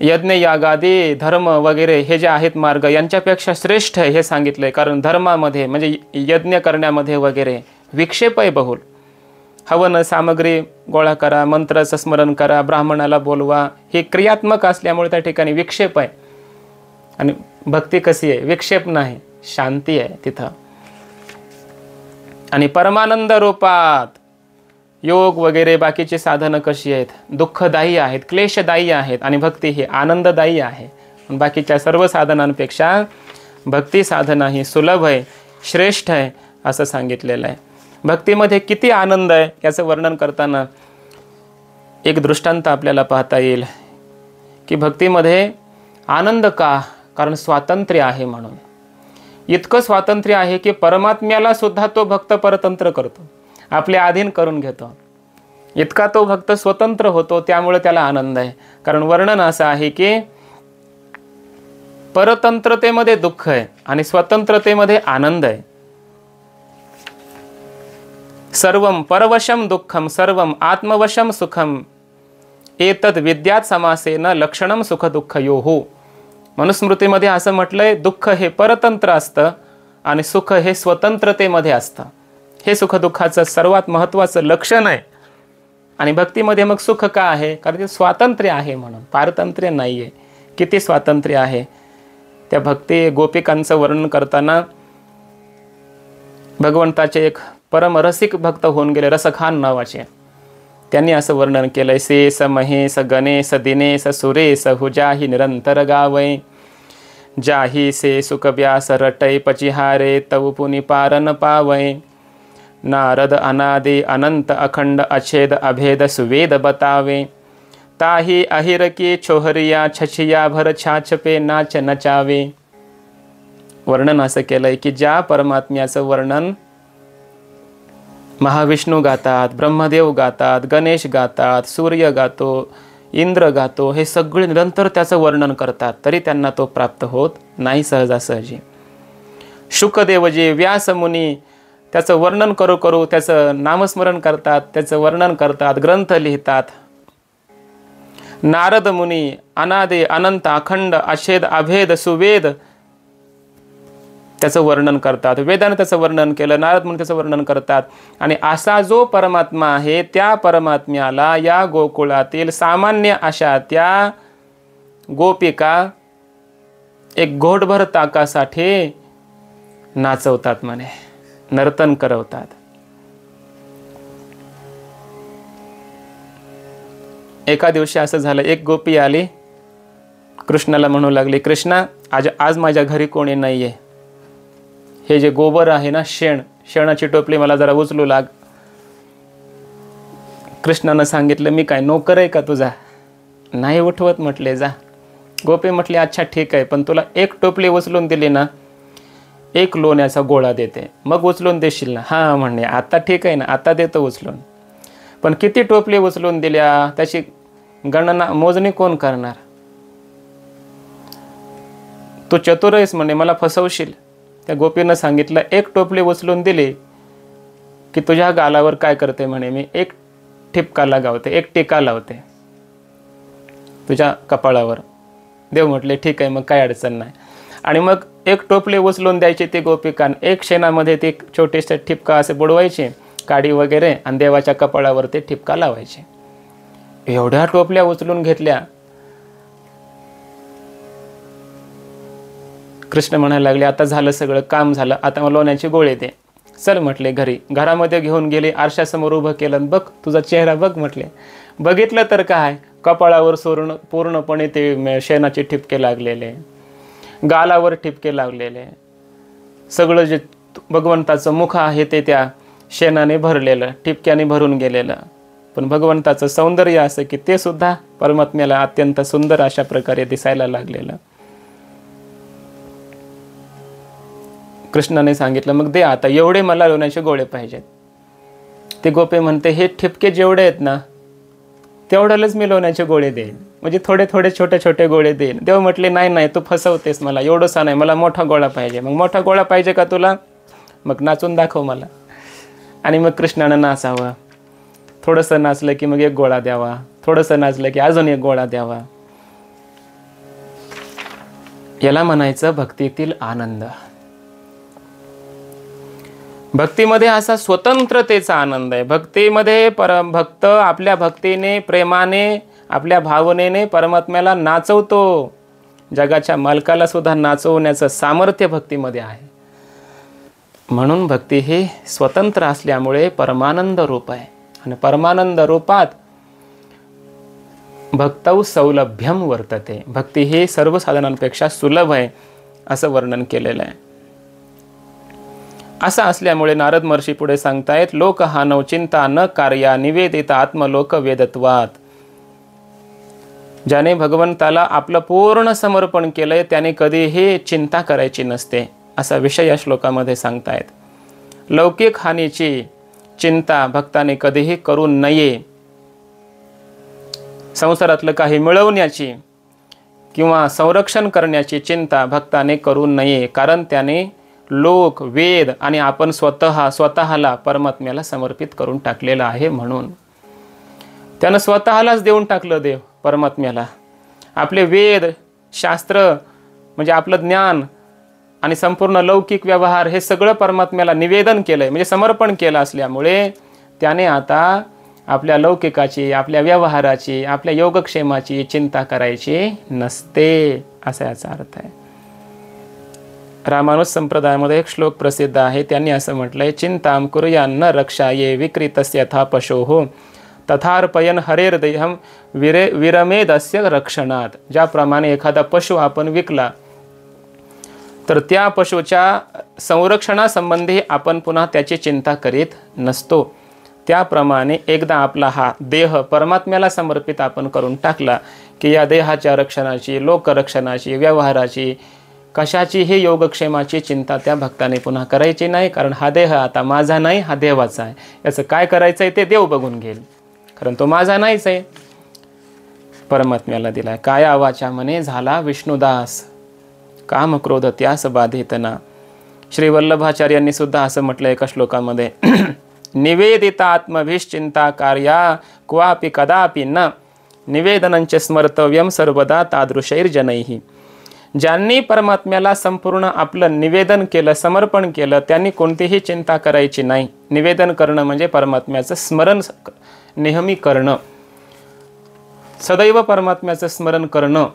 यज्ञ यागादी धर्म वगैरे हे जे आहेत मार्ग यांच्यापेक्षा श्रेष्ठ आहे हे सांगितलंय. कारण धर्मामध्ये म्हणजे यज्ञ करण्यामध्ये वगैरे विक्षेप आहे बहुल. हवन सामग्री गोळा करा, मंत्राचं स्मरण करा, ब्राह्मणाला बोलवा, हे क्रियात्मक असल्यामुळे त्या ठिकाणी विक्षेप आहे. आणि भक्ती कशी आहे? विक्षेप नाही, शांती आहे तिथं. आणि परमानंद रूपात योग वगैरे बाकीची साधनं कशी आहेत? दुःखदायी आहेत, क्लेशदायी आहेत. आणि भक्ती ही आनंददायी आहे. बाकीच्या सर्व साधनांपेक्षा भक्ती साधना ही सुलभ आहे, श्रेष्ठ आहे असं सांगितलेलं आहे. भक्तीमध्ये किती आनंद आहे याचं वर्णन करताना एक दृष्टांत आपल्याला पाहता येईल की भक्तीमध्ये आनंद का? कारण स्वातंत्र्य आहे म्हणून. इतकं स्वातंत्र्य आहे की परमात्म्याला सुद्धा तो भक्त परतंत्र करतो, आपल्या अधीन करून घेतो. इतका तो भक्त स्वतंत्र होतो, त्यामुळे त्याला आनंद आहे. कारण वर्णन असं आहे की परतंत्रतेमध्ये दुःख आहे आणि स्वतंत्रतेमध्ये आनंद आहे. सर्वम परवशम दुःखम सर्वम आत्मवशम सुखम एतद विद्यात समासेन लक्षणम सुख दुःख योहो. मनुस्मृतीमध्ये असं म्हटलंय, दुःख हे परतंत्र असतं आणि सुख हे स्वतंत्रतेमध्ये असतं. हे सुखदुःखाचं सर्वात महत्त्वाचं लक्षण आहे. आणि भक्तीमध्ये मग सुख का आहे? कारण ते स्वातंत्र्य आहे म्हणून, पारतंत्र्य नाही आहे. किती स्वातंत्र्य आहे. त्या भक्ती गोपिकांचं वर्णन करताना भगवंताचे एक परमरसिक भक्त होऊन गेले, रसखान नावाचे, त्यांनी असं वर्णन केलंय. शेष महेश गणेश दिनेश सुरेश हुजाही निरंतर गावै, जाही से सुख व्यास रटै पचिहारे तव पुनि पारन पावै, नारद अनादि अनंत अखंड अछेद अभेद सुवेद बतावे, ताही अहिर की छोहरिया छछिया भर छाछ पे नाच नचावे. वर्णन असं केलंय की ज्या परमात्म्याचं वर्णन महाविष्णू गातात, ब्रह्मदेव गातात, गणेश गातात, सूर्य गातो, इंद्र गातो, हे सगळे निरंतर त्याचं वर्णन करतात, तरी त्यांना तो प्राप्त होत नाही सहजासहजी. शुकदेवजी, व्यासमुनी त्याचं वर्णन करू करू त्याचं नामस्मरण करतात, त्याचं वर्णन करतात, ग्रंथ लिहितात. नारद मुनी अनादि अनंत अखंड अछेद अभेद सुवेद त्याचं वर्णन करतात. वेदाने त्याचं वर्णन केलं, नारद मुनी त्याचं वर्णन करतात. आणि असा जो परमात्मा आहे त्या परमात्म्याला या गोकुळातील सामान्य अशा त्या गोपिका एक घोटभर ताकासाठी नाचवतात म्हणे, नर्तन करवतात. एका दिवशी असं झालं, एक गोपी आली कृष्णाला म्हणू लागली, कृष्णा आज माझ्या घरी कोणी नाही आहे, हे जे गोबर आहे ना, शेणाची टोपली मला जरा उचलू लाग. कृष्णानं सांगितलं, मी काय नोकर आहे का तुझा? नाही उठवत म्हटले, जा. गोपी म्हटली, अच्छा ठीक आहे, पण तुला एक टोपली उचलून दिली ना, एक लोण्याचा गोळा देते, मग उचलून देशील ना? हां म्हणणे, आता ठीक आहे ना, आता देतो उचलून. पण किती टोपली उचलून दिल्या त्याची गणना मोजणी कोण करणार? तू चतुर आहेस म्हणे, मला फसवशील. त्या गोपीनं सांगितलं, एक टोपली उचलून दिली की तुझ्या गालावर काय करते म्हणे, मी एक ठिपका लगावते, एक टीका लावते तुझ्या कपाळावर. देव म्हटले, ठीक आहे, मग काय अडचण नाही. आणि मग एक टोपली उचलून द्यायची ती गोपिकान, एक शेणामध्ये ती छोटीशी ठिपका असे बुडवायची, काडी वगैरे, आणि देवाच्या कपाळावर ते ठिपका लावायचे. एवढ्या टोपल्या उचलून घेतल्या. कृष्ण म्हणायला लागले, आता झालं सगळं काम झालं, आता मला लोण्याची गोळी दे. चल म्हटले घरी. घरामध्ये घेऊन गेले, आरशासमोर उभं केलं, बघ तुझा चेहरा बघ म्हटले. बघितलं तर काय, कपाळावर पूर्णपणे ते शेणाचे ठिपके लागलेले, गालावर ठिपके लागलेले, सगळं जे भगवंताचं मुख आहे ते त्या शेणाने भरलेलं, ठिपक्याने भरून गेलेलं. पण भगवंताचं सौंदर्य असं की ते सुद्धा परमात्म्याला अत्यंत सुंदर अशा प्रकारे दिसायला लागलेलं. कृष्णाने सांगितलं, मग दे आता, एवढे मला लोण्याचे गोळे पाहिजेत. ते गोपी म्हणते, हे ठिपके जेवढे आहेत ना तेवढ्यालाच मी लोण्याचे गोळे देईन, म्हणजे थोडे थोडे छोटे छोटे गोळे देईन. देव म्हटले, नाही नाही, तू फसवतेस मला, एवढंसा नाही, मला मोठा गोळा पाहिजे. मग मोठा गोळा पाहिजे का तुला? मग नाचून दाखव मला. आणि मग कृष्णानं नाचावं, थोडंसं नाचलं की मग एक गोळा द्यावा, थोडंसं नाचलं की अजून एक गोळा द्यावा. याला म्हणायचं भक्तीतील आनंद. भक्तीमध्ये असा स्वतंत्रतेचा आनंद आहे. भक्तीमध्ये भक्त आपल्या भक्तीने, प्रेमाने, आपल्या भावनेने परमात्म्याला नाचवतो. जगाच्या मालकाला सुद्धा नाचवण्याचं सामर्थ्य भक्तीमध्ये आहे. म्हणून भक्ती ही स्वतंत्र असल्यामुळे परमानंद रूप आहे. आणि परमानंद रूपात भक्तौ सौलभ्यम वर्तते. भक्ती ही सर्व साधनांपेक्षा सुलभ आहे असं वर्णन केलेलं आहे. असं असल्यामुळे नारद महर्षी पुढे सांगतायत, लोक हानौ चिंता न कार्या निवेदित आत्मलोक वेदत्वात. ज्याने भगवंताला आपलं पूर्ण समर्पण केलंय त्याने कधीही चिंता करायची नसते, असा विषय या श्लोकामध्ये सांगतायत. लौकिक हानीची चिंता भक्ताने कधीही करू नये. संसारातलं काही मिळवण्याची किंवा संरक्षण करण्याची चिंता भक्ताने करू नये, कारण त्याने लोक, वेद आणि आपण स्वतःला परमात्म्याला समर्पित करून टाकलेलं आहे. म्हणून त्यानं स्वतःलाच देऊन टाकलं देव परमात्म्याला. आपले वेद, शास्त्र म्हणजे आपलं ज्ञान आणि संपूर्ण लौकिक व्यवहार हे सगळं परमात्म्याला निवेदन केलंय, म्हणजे समर्पण केलं असल्यामुळे त्याने आता आपल्या लौकिकाची, आपल्या व्यवहाराची, आपल्या योगक्षेमाची चिंता करायची नसते, असा याचा अर्थ आहे. रामानुज संप्रदायामध्ये एक श्लोक प्रसिद्ध आहे. त्यांनी असं म्हटलंय, चिंताम कुर्यान्न रक्षाये विकृतस्य यथा पशोः तथार्पयन हरेर्देहम विरमेदस्य रक्षणात. ज्याप्रमाणे एखादा पशु आपण विकला तर त्या पशुच्या संरक्षणासंबंधी आपण पुन्हा त्याची चिंता करीत नसतो. त्याप्रमाणे एकदा आपला हा देह परमात्म्याला समर्पित आपण करून टाकला की या देहाच्या रक्षणाची, लोकरक्षणाची, व्यवहाराची, कशाचीही योगक्षेमाची चिंता त्या भक्ताने पुन्हा करायची नाही. कारण हा देह आता माझा नाही, हा देवाचा आहे. याचं काय करायचं आहे ते देव बघून घेईल, कारण तो माझा नाहीच आहे, परमात्म्याला दिलाय. काया वाचा म्हणे झाला विष्णुदास, काम क्रोध त्यास बाधितना. श्री वल्लभाचार्यांनी सुद्धा असं म्हटलं एका श्लोकामध्ये, निवेदिता आत्मभिश्चिंता कार्या क्वापि कदापि न निवेदनंच स्मर्तव्यम सर्वदा तादृशैर्जनैः. ज्यांनी परमात्म्याला संपूर्ण आपलं निवेदन केलं, समर्पण केलं, त्यांनी कोणतीही चिंता करायची नाही. निवेदन करणं म्हणजे परमात्म्याचं स्मरण नेहमी करणं, सदैव परमात्म्याचं स्मरण करणं.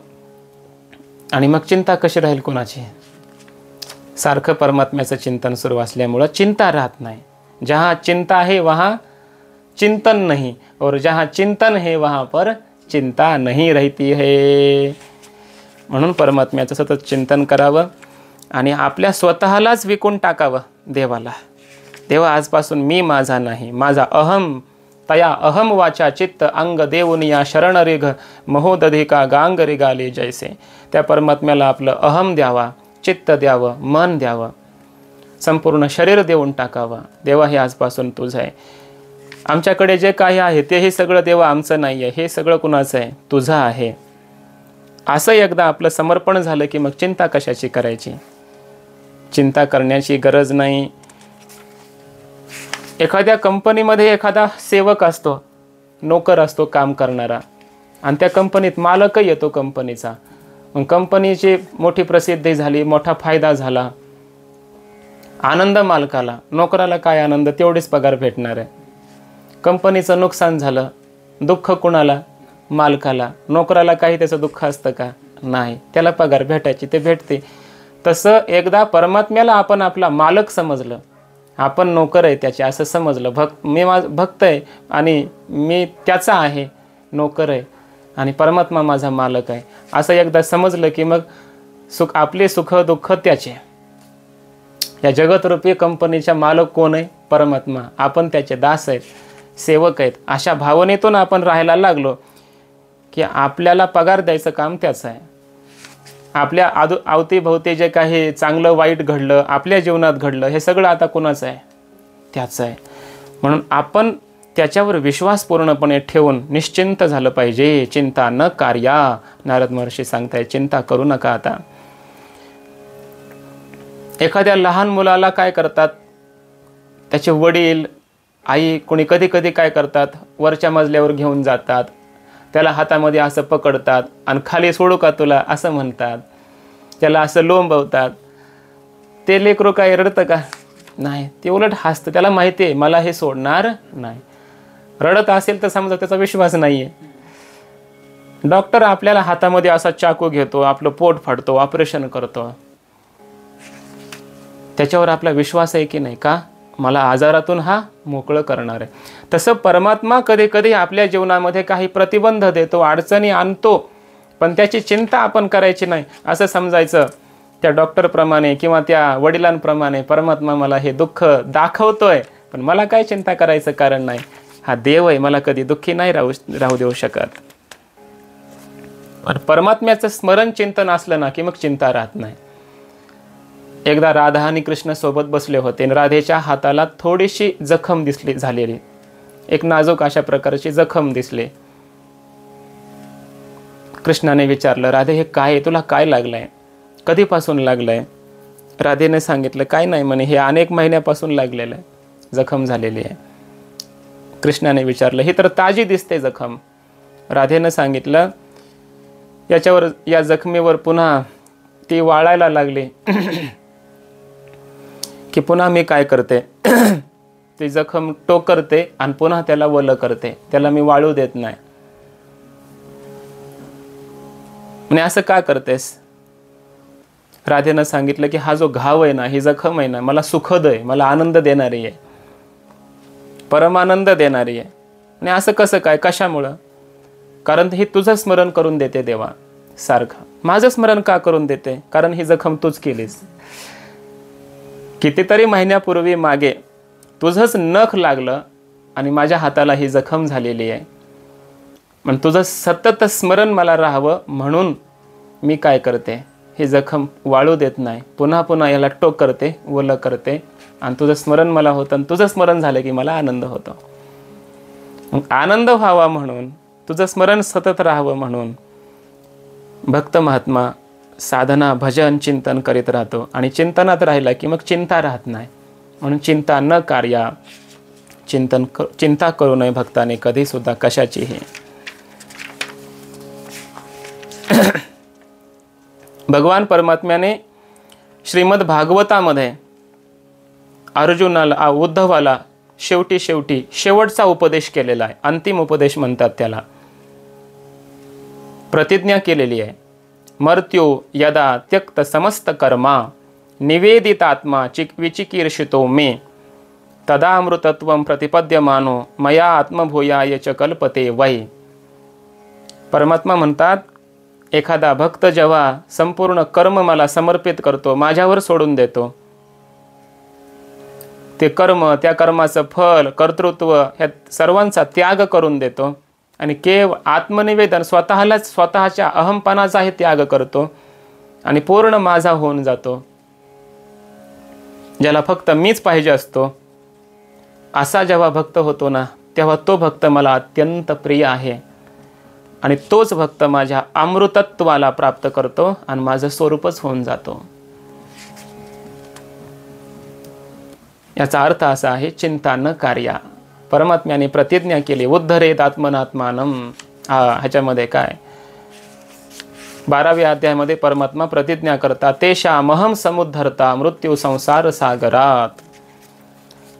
आणि मग चिंता कशी राहील कोणाची? सारखं परमात्म्याचं चिंतन सुरू असल्यामुळं चिंता राहत नाही. जहाँ चिंता है वहाँ चिंतन नहीं, और जहाँ चिंतन है वहाँ पर चिंता नहीं रहती है. म्हणून परमात्म्याचं सतत चिंतन करावं आणि आपल्या स्वतःलाच विकून टाकावं देवाला. देवा आजपासून मी माझा नाही, माझा अहम तया अहम वाचा चित्त अंग देऊनिया शरण रिघ महोदधिका गांग रिगाले जैसे. त्या परमात्म्याला आपलं अहम द्यावा, चित्त द्यावं, मन द्यावं, संपूर्ण शरीर देऊन टाकावं. देवा हे आजपासून तुझं आहे. आमच्याकडे जे काही आहे तेही सगळं देवा आमचं नाही आहे, हे सगळं कुणाचं आहे? तुझं आहे. असं एकदा आपलं समर्पण झालं की मग चिंता कशाची करायची? चिंता करण्याची गरज नाही. एखाद्या कंपनीमध्ये एखादा सेवक असतो, नोकर असतो काम करणारा, आणि त्या कंपनीत मालकही येतो कंपनीचा. मग कंपनीची मोठी प्रसिद्धी झाली, मोठा फायदा झाला, आनंद मालकाला. नोकराला काय आनंद? तेवढेच पगार भेटणार आहे. कंपनीचं नुकसान झालं, दुःख कुणाला? मालकाला. नोकराला काही त्याचं दुःख असतं का? नाही. त्याला पगार भेटायची ते भेटते. तसं एकदा परमात्म्याला आपण आपला मालक समजलं, आपण नोकर आहे त्याचे असं समजलं, मी भक्त आहे आणि मी त्याचा आहे, नोकर आहे, आणि परमात्मा माझा मालक आहे, असं एकदा समजलं की मग आपले सुख दुःख त्याचे. या जगतरूपी कंपनीच्या मालक कोण आहे? परमात्मा. आपण त्याचे दास आहेत, सेवक आहेत. अशा भावनेतून आपण राहायला लागलो की आपल्याला पगार द्यायचं काम त्याचं आहे. आपल्या अवतीभोवती जे काही चांगलं वाईट घडलं, आपल्या जीवनात घडलं, हे सगळं आता कोणाचं आहे? त्याचं आहे. म्हणून आपण त्याच्यावर विश्वास पूर्णपणे ठेवून निश्चिंत झालं पाहिजे. चिंता न कार्या. नारद महर्षी सांगताय, चिंता करू नका. आता एखाद्या लहान मुलाला काय करतात? त्याचे वडील, आई, कोणी कधी कधी काय करतात? वरच्या मजल्यावर घेऊन जातात, त्याला हातामध्ये असं पकडतात आणि खाली सोडू का तुला असं म्हणतात, त्याला असं लोंबवतात. ते लेकरू काय रडतं का? नाही. ते उलट हसतं. त्याला माहिती आहे मला हे सोडणार नाही. रडत असेल तर समजा त्याचा विश्वास नाही आहे. डॉक्टर आपल्याला हातामध्ये असा चाकू घेतो, आपलं पोट फाडतो, ऑपरेशन करतो, त्याच्यावर आपला विश्वास आहे की नाही? का? मला आजारातून हा मोकळं करणार आहे. तसं परमात्मा कधी कधी आपल्या जीवनामध्ये काही प्रतिबंध देतो, अडचणी आणतो, पण त्याची चिंता आपण करायची नाही. असं समजायचं त्या डॉक्टरप्रमाणे किंवा त्या वडिलांप्रमाणे परमात्मा मला हे दुःख दाखवतोय, पण मला काय चिंता करायचं कारण नाही. हा देव आहे, मला कधी दुःखी नाही राहू देऊ शकत. परमात्म्याचं स्मरण चिंतन असलं ना की मग चिंता राहत नाही. एकदा राधा आणि कृष्ण सोबत बसले होते. राधेच्या हाताला थोडीशी जखम दिसली झालेली, एक नाजूक अशा प्रकारची जखम दिसली. कृष्णाने विचारलं, राधे हे काय आहे? तुला काय लागलंय? कधीपासून लागलंय? राधेने सांगितलं, काय नाही म्हणे, हे अनेक महिन्यापासून लागलेलं आहे, जखम झालेली आहे. कृष्णाने विचारलं, ही तर ताजी दिसते जखम. राधेनं सांगितलं, या जखमीवर पुन्हा ती वाळायला लागली की पुन्हा मी काय करते, ती जखम टोकरते आणि पुन्हा त्याला वलं करते, त्याला मी वाळू देत नाही. म्हणजे असं का करतेस? राधेनं सांगितलं की हा जो घाव आहे ना, ही जखम आहे ना, मला सुखद आहे, मला आनंद देणारी आहे, परमानंद देणारी आहे. आणि असं कसं काय? कशामुळं? कारण ही तुझं स्मरण करून देते देवा सारखं. माझं स्मरण का करून देते? कारण ही जखम तूच केलीस. कितीतरी महिन्यापूर्वी मागे तुझंच नख लागलं आणि माझ्या हाताला ही जखम झालेली आहे. पण तुझं सतत स्मरण मला राहावं म्हणून मी काय करते, ही जखम वाळू देत नाही, पुन्हा पुन्हा याला टोक करते, ओलं करते, आणि तुझं स्मरण मला होतं. आणि तुझं स्मरण झालं की मला आनंद होतो. मग आनंद व्हावा म्हणून, तुझं स्मरण सतत राहावं म्हणून भक्त महात्मा साधना, भजन, चिंतन करीत राहतो. आणि चिंतनात राहिला की मग चिंता राहत नाही. म्हणून चिंता न कार्या. चिंता करू नये भक्ताने कधी सुद्धा कशाचीही. भगवान परमात्म्याने श्रीमद भागवतामध्ये अर्जुनाला, उद्धवाला शेवटचा उपदेश केलेला आहे. अंतिम उपदेश म्हणतात त्याला. प्रतिज्ञा केलेली आहे. मर्त्यो यदा त्यक्त समस्त कर्मा निवेदितात्मा विचिकीर्षितो मे तदामृतत्वं प्रतिपद्यमानो मया आत्मभूयाय च कल्पते वै. परमात्मा म्हणतात, एखादा भक्त जेव्हा संपूर्ण कर्म मला समर्पित करतो, माझ्यावर सोडून देतो, ते कर्म, त्या कर्माचं फल, कर्तृत्व ह्या सर्वांचा त्याग करून देतो आणि केवळ आत्मनिवेदन, स्वतःच्या अहंपणाचाही त्याग करतो आणि पूर्ण माझा होऊन जातो, ज्याला फक्त मीच पाहिजे असतो, असा जेव्हा भक्त होतो ना, तेव्हा तो भक्त मला अत्यंत प्रिय आहे आणि तोच भक्त माझ्या अमृतत्वाला प्राप्त करतो आणि माझं स्वरूपच होऊन जातो. याचा अर्थ असा आहे, चिंता न कार्या. परमात्म्याने प्रतिज्ञा केली, उद्धरेत आत्मनात्मानम. ह्याच्यामध्ये काय 12व्या अध्यायामध्ये परमात्मा प्रतिज्ञा करतात, तेषामहं समुद्धरता मृत्यू संसार सागरात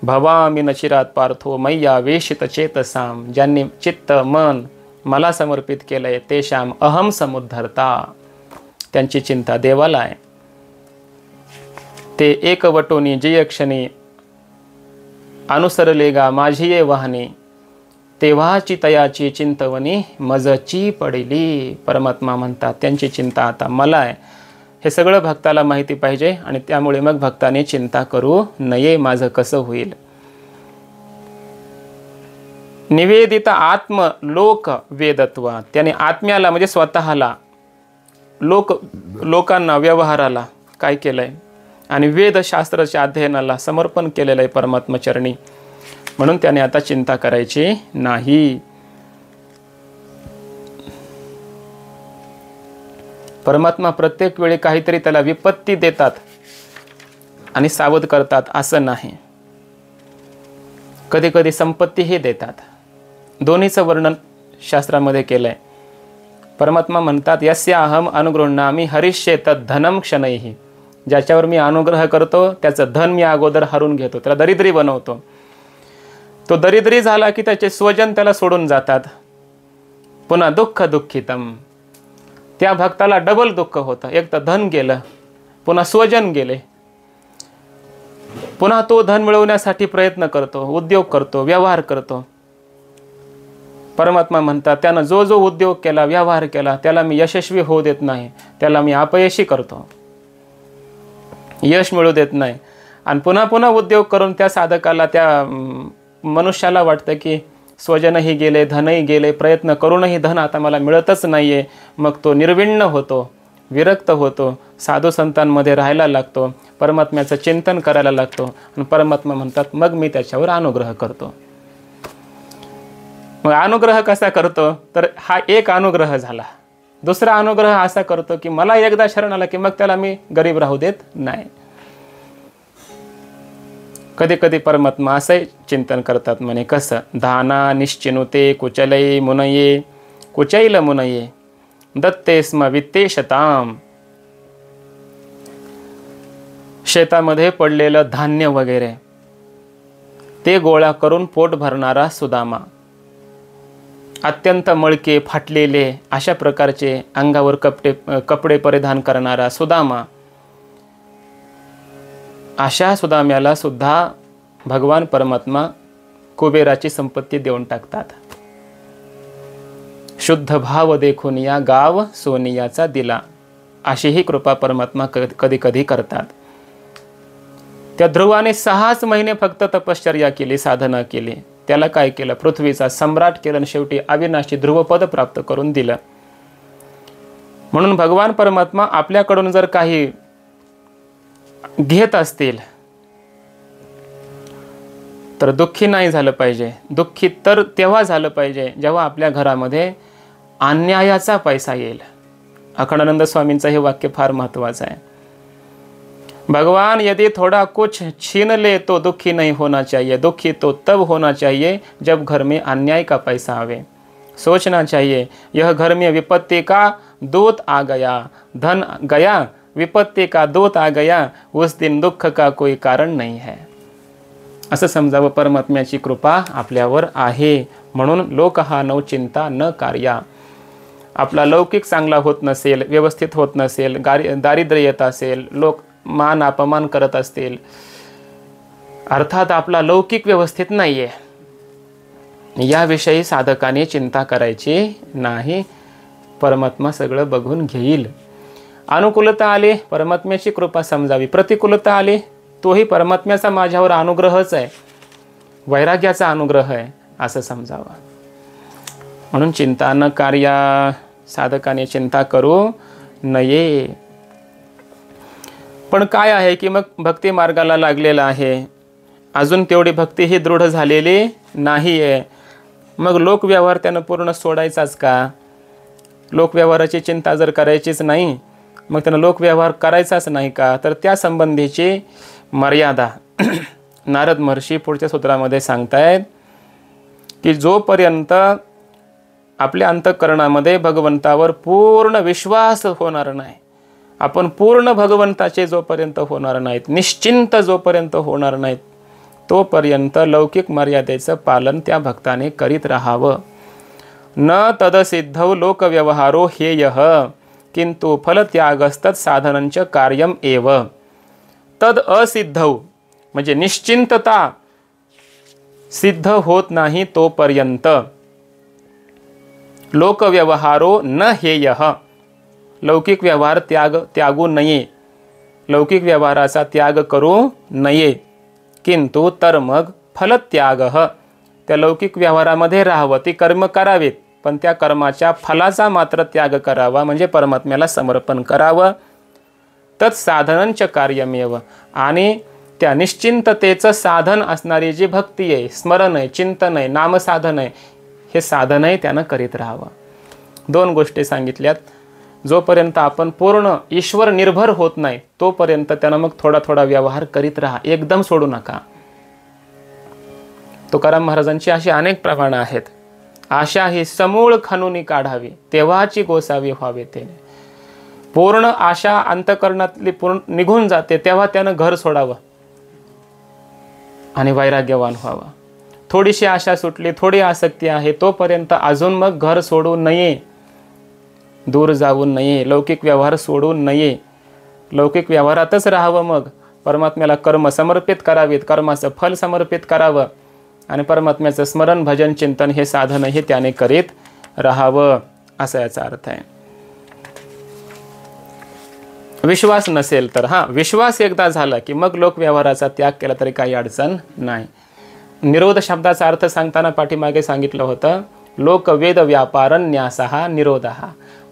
भवामि नचिरात पार्थो मय्या वेशित चेतसाम. ज्यांनी चित्त मन मला समर्पित केलंय, तेषाम अहम समुद्धरता, त्यांची चिंता देवाला आहे. ते एकवटोनी जयक्षणी अनुसरले गा माझी ये वाहने, तेव्हाची तयाची चिंतवनी मजची पडली. परमात्मा म्हणतात त्यांची चिंता आता मला आहे. हे सगळं भक्ताला माहिती पाहिजे आणि त्यामुळे मग भक्ताने चिंता करू नये, माझं कसं होईल. निवेदित आत्म लोक वेदत्वा, त्याने आत्म्याला म्हणजे स्वतःला, लोकांना, व्यवहाराला काय केलंय आणि वेदशास्त्राच्या अध्ययनाला समर्पण केलेलं आहे परमात्मचरणी. म्हणून त्याने आता चिंता करायची नाही. परमात्मा प्रत्येक वेळी काहीतरी त्याला विपत्ती देतात आणि सावध करतात असं नाही. कधी कधी संपत्तीही देतात. दोन्हीचं वर्णन शास्त्रामध्ये केलंय. परमात्मा म्हणतात, यस्याहम अनुगृह्णामि हरिष्ये तद् धनम क्षणैः. ज्याच्यावर मी अनुग्रह करतो त्याचं धन मी अगोदर हरून घेतो, त्याला दरिद्री बनवतो. तो दरिद्री झाला की त्याचे स्वजन त्याला सोडून जातात. पुन्हा दुःख दुःखितम, त्या भक्ताला डबल दुःख होतं. एक तर धन गेलं, पुन्हा स्वजन गेले. पुन्हा तो धन मिळवण्यासाठी प्रयत्न करतो, उद्योग करतो, व्यवहार करतो. परमात्मा म्हणतात, त्यानं जो जो उद्योग केला, व्यवहार केला, त्याला मी यशस्वी होऊ देत नाही, त्याला मी अपयशी करतो, यश मिळू देत नाही. आणि पुन्हा पुन्हा उद्योग करून त्या साधकाला, त्या मनुष्याला वाटतं की स्वजनही गेले, धनही गेले, प्रयत्न करूनही धन आता मला मिळतच नाही आहे. मग तो निर्विण्ण होतो, विरक्त होतो, साधू संतांमध्ये राहायला लागतो, परमात्म्याचं चिंतन करायला लागतो. आणि परमात्मा म्हणतात, मग मी त्याच्यावर अनुग्रह करतो. मग अनुग्रह कसा करतो, तर हा एक अनुग्रह झाला. दुसरा अनुग्रह असा करतो की मला एकदा शरण आला की मग त्याला मी गरीब राहू देत नाही. कधी कधी परमात्मा असं चिंतन करतात, म्हणे कसं, धाना निश्चिनुते कुचलई मुनये कुचैल मुनये दत्ते स्म वित्तेशताम. शेतामध्ये पडलेलं धान्य वगैरे ते गोळा करून पोट भरणारा सुदामा, अत्यंत मळके फाटलेले अशा प्रकारचे अंगावर कपडे परिधान करणारा सुदामा, अशा सुदाम्याला सुद्धा भगवान परमात्मा कुबेराची संपत्ती देऊन टाकतात. शुद्ध भाव देखून या गाव सोनियाचा दिला, अशीही कृपा परमात्मा कधी कधी करतात. त्या ध्रुवाने 6 महिने फक्त तपश्चर्या केली, साधना केली. त्याला काय केलं, पृथ्वीचा सम्राट केलं आणि शेवटी अविनाशी ध्रुवपद प्राप्त करून दिलं. म्हणून भगवान परमात्मा आपल्याकडून जर काही घेत असतील तर दुःखी नाही झालं पाहिजे. दुःखी तर तेव्हा झालं पाहिजे जेव्हा आपल्या घरामध्ये अन्यायाचा पैसा येईल. अखंडानंद स्वामींचं हे वाक्य फार महत्त्वाचं आहे. भगवान यदि थोड़ा कुछ छीन ले तो दुखी नहीं होना चाहिए. दुखी तो तब होना चाहिए जब घर में अन्याय का पैसा आवे. सोचना चाहिए, यह घर में विपत्ति का दूत आ गया, धन गया, विपत्ति का दूत आ गया, उस दिन दुःख का कोई कारण नहीं है. असं समजावं. परमात्म्याची कृपा आपल्यावर आहे. म्हणून लोकहानौ चिंता न कार्या. आपला लौकिक चांगला होत नसेल, व्यवस्थित होत नसेल, दारिद्र्य येत असेल, लोक मान अपमान करत असतील, अर्थात आपला लौकिक व्यवस्थित नाहीये, याविषयी साधकाने चिंता करायची नाही. परमात्मा सगळं बघून घेईल. अनुकूलता आली परमात्म्याची कृपा समजावी, प्रतिकूलता आली तोही परमात्म्याचा माझ्यावर अनुग्रहच आहे, वैराग्याचा अनुग्रह आहे असं समजावं. म्हणून चिंता न कार्या, साधकाने चिंता करू नये. पण काय आहे की मग भक्ती मार्गाला लागलेला आहे, अजून तेवढी भक्ती ही दृढ झालेली नाही आहे. मग लोकव्यवहार त्यानं पूर्ण सोडायचाच का? लोकव्यवहाराची चिंता जर करायचीच नाही मग त्यानं लोकव्यवहार करायचाच नाही का? तर त्या संबंधीची मर्यादा नारद महर्षी पुढच्या सूत्रामध्ये सांगतायत की जोपर्यंत आपल्या अंतःकरणामध्ये भगवंतावर पूर्ण विश्वास होणार नाही, आपण पूर्ण भगवंताचे जोपर्यंत होणार नाहीत, निश्चिंत जोपर्यंत होणार नाहीत, तोपर्यंत लौकिक मर्यादेचं पालन त्या भक्ताने करीत राहावं. न तदसिद्धौ लोकव्यवहारो हेयः किंतु फलत्यागस्तत् साधनंच कार्यम एव. तद असिद्धौ म्हणजे निश्चिंतता सिद्ध होत नाही तोपर्यंत लोकव्यवहारो न हेयः, लौकिक व्यवहार त्यागू नये, लौकिक व्यवहाराचा त्याग करू नये. किंतु तर मग फलत्यागः, त्या लौकिक व्यवहारामध्ये राहावं, ती कर्म करावीत, पण त्या कर्माच्या फलाचा मात्र त्याग करावा, म्हणजे परमात्म्याला समर्पण करावं. तत्साधनंच कार्यमेव, आणि त्या निश्चिंततेचं साधन असणारी जी भक्ती आहे, स्मरण आहे, चिंतन आहे, नामसाधन आहे, हे साधनही त्यानं करीत राहावं. दोन गोष्टी सांगितल्यात. जोपर्यंत आपण पूर्ण ईश्वर निर्भर होत नाही तोपर्यंत त्यानं मग थोडा थोडा व्यवहार करीत राहा, एकदम सोडू नका. तुकाराम महाराजांची अशी अनेक प्रमाणं आहेत. आशा ही समूळ खणून काढावी, तेव्हाची गोसावी व्हावे तेने. पूर्ण आशा अंतःकरणातली पूर्ण निघून जाते तेव्हा त्यानं घर सोडावं आणि वैराग्यवान व्हावं. थोडीशी आशा सुटली, थोडी आसक्ती आहे, तोपर्यंत अजून मग घर सोडू नये, दूर जाऊ नये, लौकिक व्यवहार सोडू नये, लौकिक व्यवहारातच राहावं. मग परमात्म्याला कर्म समर्पित करावीत, कर्माचं फल समर्पित करावं आणि परमात्म्याचं स्मरण, भजन, चिंतन हे साधनही त्याने करीत राहावं, असा याचा अर्थ आहे. विश्वास नसेल तर, विश्वास एकदा झाला की मग लोकव्यवहाराचा त्याग केला तरी काही अडचण नाही. निरोध शब्दाचा अर्थ सांगताना पाठीमागे सांगितलं होतं, लोकवेद व्यापारन्यासः निरोधः,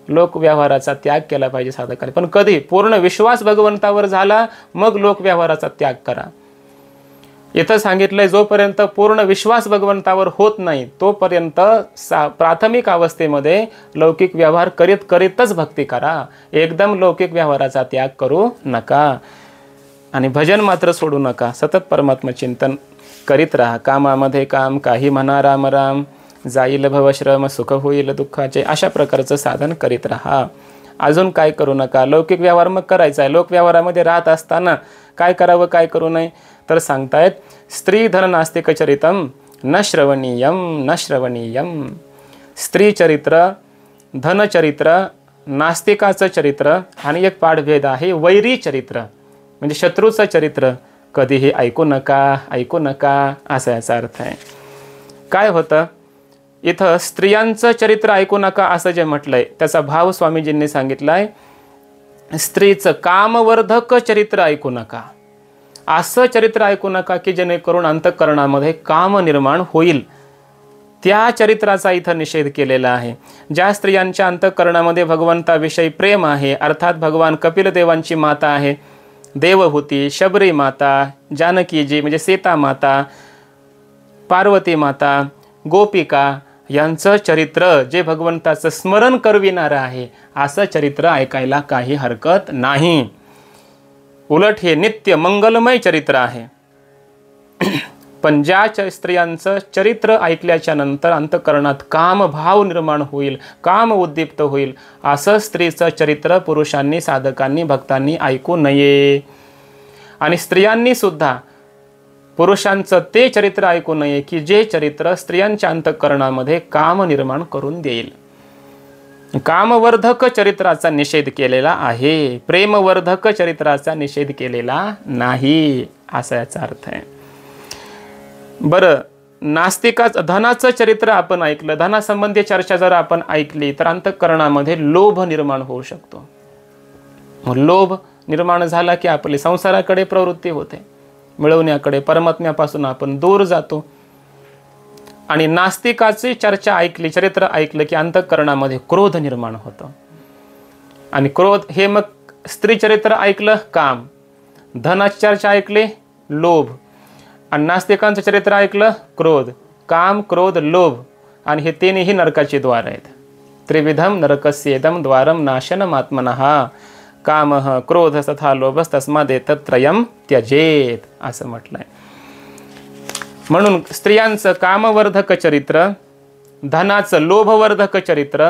लोकव्यवहाराचा त्याग केला पाहिजे साधकाने. पण कधी? पूर्ण विश्वास भगवंतावर झाला मग लोकव्यवहाराचा त्याग करा. इथं सांगितलंय जोपर्यंत पूर्ण विश्वास भगवंतावर होत नाही तोपर्यंत प्राथमिक अवस्थेमध्ये लौकिक व्यवहार करीतच भक्ती करा, एकदम लौकिक व्यवहाराचा त्याग करू नका. आणि भजन मात्र सोडू नका, सतत परमात्मा चिंतन करीत राहा. कामामध्ये काम, काही म्हणा राम राम, जाईल भवश्रम, सुख होईल दुःखाचे, अशा प्रकारचं साधन करीत राहा. अजून काय करू नका. लौकिक व्यवहार मग करायचा आहे. लोकव्यवहारामध्ये राहत असताना काय करावं, काय करू नये, तर सांगतायत स्त्री धन नास्तिक चरितम न श्रवणीयम न श्रवणीयम. स्त्री चरित्र, धनचरित्र, नास्तिकाचं चरित्र आणि एक पाठभेद आहे वैरी चरित्र, म्हणजे शत्रूचं चरित्र कधीही ऐकू नका, ऐकू नका, असा याचा अर्थ आहे. काय होतं इथं, स्त्रियांचं चरित्र ऐकू नका असं जे म्हटलंय त्याचा भाव स्वामीजींनी सांगितलाय, स्त्रीचं कामवर्धक चरित्र ऐकू नका, असं चरित्र ऐकू नका की जेणेकरून अंतःकरणामध्ये काम निर्माण होईल, त्या चरित्राचा इथं निषेध केलेला आहे. ज्या स्त्रियांच्या अंतःकरणामध्ये भगवंताविषयी प्रेम आहे, अर्थात भगवान कपिलदेवांची माता आहे, देवहूती, शबरी माता, जानकीजी म्हणजे सीता माता, पार्वती माता, गोपिका यांचं चरित्र जे भगवंताचं स्मरण करविणारं आहे, असं चरित्र ऐकायला काही हरकत नाही. उलट हे नित्य मंगलमय चरित्र आहे. पण ज्या स्त्रियांचं चरित्र ऐकल्याच्या नंतर अंतःकरणात कामभाव निर्माण होईल, काम उद्दीप्त होईल, असं स्त्रीचं चरित्र पुरुषांनी, साधकांनी, भक्तांनी ऐकू नये. आणि स्त्रियांनी सुद्धा पुरुषांचं ते चरित्र ऐकू नये की जे चरित्र स्त्रियांच्या अंतःकरणामध्ये काम निर्माण करून देईल. कामवर्धक चरित्राचा निषेध केलेला आहे, प्रेमवर्धक चरित्राचा निषेध केलेला नाही, असा याचा अर्थ आहे. बरं, नास्तिकाच धनाचं चरित्र आपण ऐकलं, धनासंबंधी चर्चा जर आपण ऐकली तर अंतःकरणामध्ये लोभ निर्माण होऊ शकतो. लोभ निर्माण झाला की आपली संसाराकडे प्रवृत्ती होते, मिळवण्याकडे, परमात्म्यापासून आपण दूर जातो. आणि नास्तिकाची चर्चा ऐकली, चरित्र ऐकलं की अंतःकरणामध्ये क्रोध निर्माण होतं. आणि क्रोध हे मग स्त्री चरित्र ऐकलं काम, धनाची चर्चा ऐकली लोभ, आणि नास्तिकांचं चरित्र ऐकलं क्रोध, काम, क्रोध, लोभ. आणि हे तीनही नरकाची द्वार आहेत. त्रिविधम नरकस्येदम द्वारम नाशनम आत्मनः कामः क्रोध तथा लोभस्तस्मादेतत्रयम त्यजेत असं म्हटलंय. म्हणून स्त्रियांचं कामवर्धक चरित्र, धनाचं लोभवर्धक चरित्र,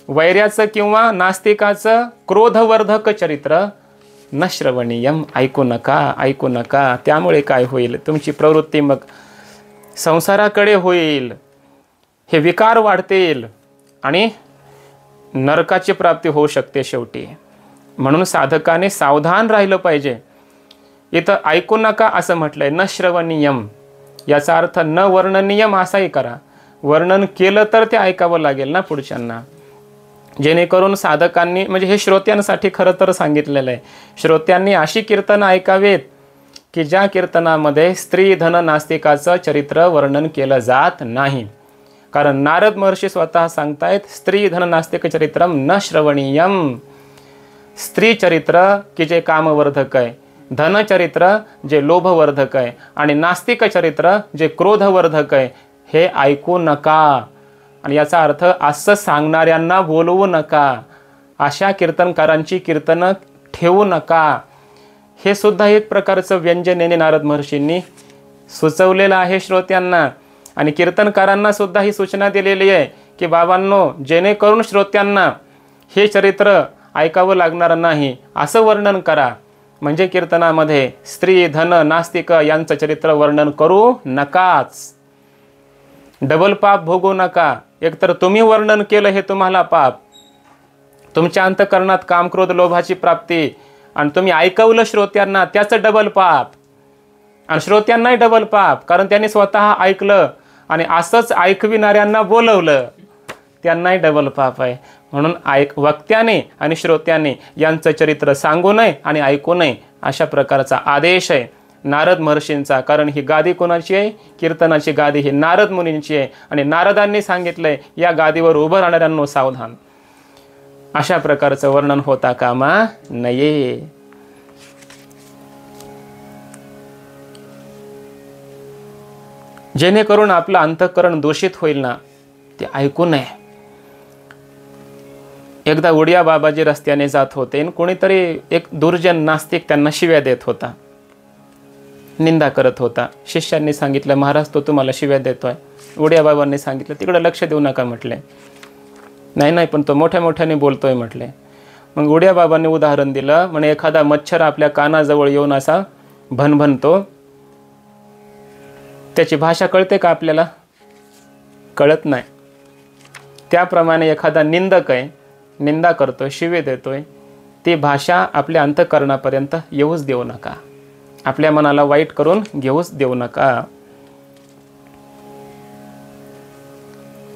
वैर्याचं किंवा नास्तिकाचं क्रोधवर्धक चरित्र न श्रवणीयम, ऐकू नका, ऐकू नका. त्यामुळे काय होईल, तुमची प्रवृत्ती मग संसाराकडे होईल, हे विकार वाढतील आणि नरकाची प्राप्ती होऊ शकते शेवटी. म्हणून साधकाने सावधान राहिलं पाहिजे. इथं ऐकू नका असं म्हटलंय, न श्रवणीयम, याचा अर्थ न वर्णनीयम असाही करा. वर्णन केलं तर ते ऐकावं लागेल ना पुढच्यांना, जेणेकरून साधकांनी, म्हणजे हे श्रोत्यांसाठी खरं तर सांगितलेलं आहे, श्रोत्यांनी अशी कीर्तनं ऐकावेत की ज्या कीर्तनामध्ये स्त्री धन नास्तिकाचं चरित्र वर्णन केलं जात नाही. कारण नारद महर्षी स्वतः सांगतायत, स्त्री धन नास्तिक चरित्रम न श्रवणीयम. स्त्री चरित्र की जे कामवर्धक आहे, धनचरित्र जे लोभवर्धक आहे, आणि नास्तिक चरित्र जे क्रोधवर्धक आहे, हे ऐकू नका. आणि याचा अर्थ असं सांगणाऱ्यांना बोलवू नका, अशा कीर्तनकारांची कीर्तनं ठेवू नका. हे सुद्धा एक प्रकारचं व्यंजनेने नारद महर्षींनी सुचवलेलं आहे श्रोत्यांना. आणि कीर्तनकारांना सुद्धा ही सूचना दिलेली आहे की बाबांनो, जेणेकरून श्रोत्यांना हे चरित्र ऐकावं लागणार नाही असं वर्णन करा. म्हणजे कीर्तनामध्ये स्त्री धन नास्तिक यांचं चरित्र वर्णन करू नकाच. डबल पाप भोगू नका. एकतर तुम्ही वर्णन केलं हे तुम्हाला पाप, तुमच्या अंतःकरणात काम क्रोध लोभाची प्राप्ती, आणि तुम्ही ऐकवलं श्रोत्यांना त्याचं डबल पाप. आणि श्रोत्यांनाही डबल पाप, कारण त्यांनी स्वतः ऐकलं आणि असंच ऐकविणाऱ्यांना बोलवलं, त्यांनाही डबल पाप आहे. म्हणून वक्त्याने आणि श्रोत्याने यांचं चरित्र सांगू नये आणि ऐकू नये, अशा प्रकारचा आदेश आहे नारद महर्षींचा. कारण ही गादी कोणाची आहे, कीर्तनाची गादी ही नारद मुनींची आहे. आणि नारदांनी सांगितलंय, या गादीवर उभं राहणाऱ्यांनो सावधान. अशा प्रकारचं वर्णन होता कामा नये. जेणेकरून आपलं अंतःकरण दूषित होईल ना, ते ऐकू नये. एकदा उडिया बाबाजी रस्त्याने जात होते आणि कोणीतरी एक दुर्जन नास्तिक त्यांना शिव्या देत होता, निंदा करत होता. शिष्यांनी सांगितलं, महाराज तो तुम्हाला शिव्या देतोय. उडिया बाबांनी सांगितलं, तिकडे लक्ष देऊ नका म्हटले. नाही पण तो मोठ्या मोठ्याने बोलतोय म्हटले. मग उडिया बाबांनी उदाहरण दिलं, म्हणे एखादा मच्छर आपल्या कानाजवळ येऊन असा भनभनतो, त्याची भाषा कळते का आपल्याला? कळत नाही. त्याप्रमाणे एखादा निंदक आहे, निंदा करतोय, शिवे देतोय, ती भाषा आपल्या अंतःकरणापर्यंत येऊच देऊ नका, आपल्या मनाला वाईट करून घेऊच देऊ नका.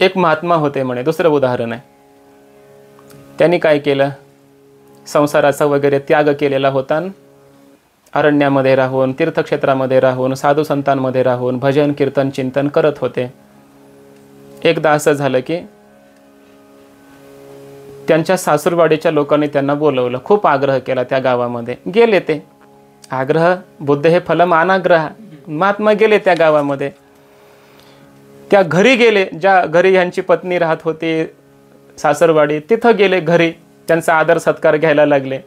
एक महात्मा होते म्हणे, दुसरं उदाहरण आहे. त्यांनी काय केलं, संसाराचा वगैरे त्याग केलेला होता, अरण्यामध्ये राहून, तीर्थक्षेत्रामध्ये राहून, साधू संतांमध्ये राहून भजन कीर्तन चिंतन करत होते. एकदा असं झालं की त्यांच्या सासूरवाडीच्या लोकांनी त्यांना बोलवलं, खूप आग्रह केला त्या गावामध्ये. गेले ते, आग्रह बुद्ध हे फलम अनाग्रह. महात्मा गेले त्या गावामध्ये, त्या घरी गेले, ज्या घरी ह्यांची पत्नी राहत होती सासरवाडी, तिथं गेले घरी, त्यांचा आदर सत्कार घ्यायला लागले.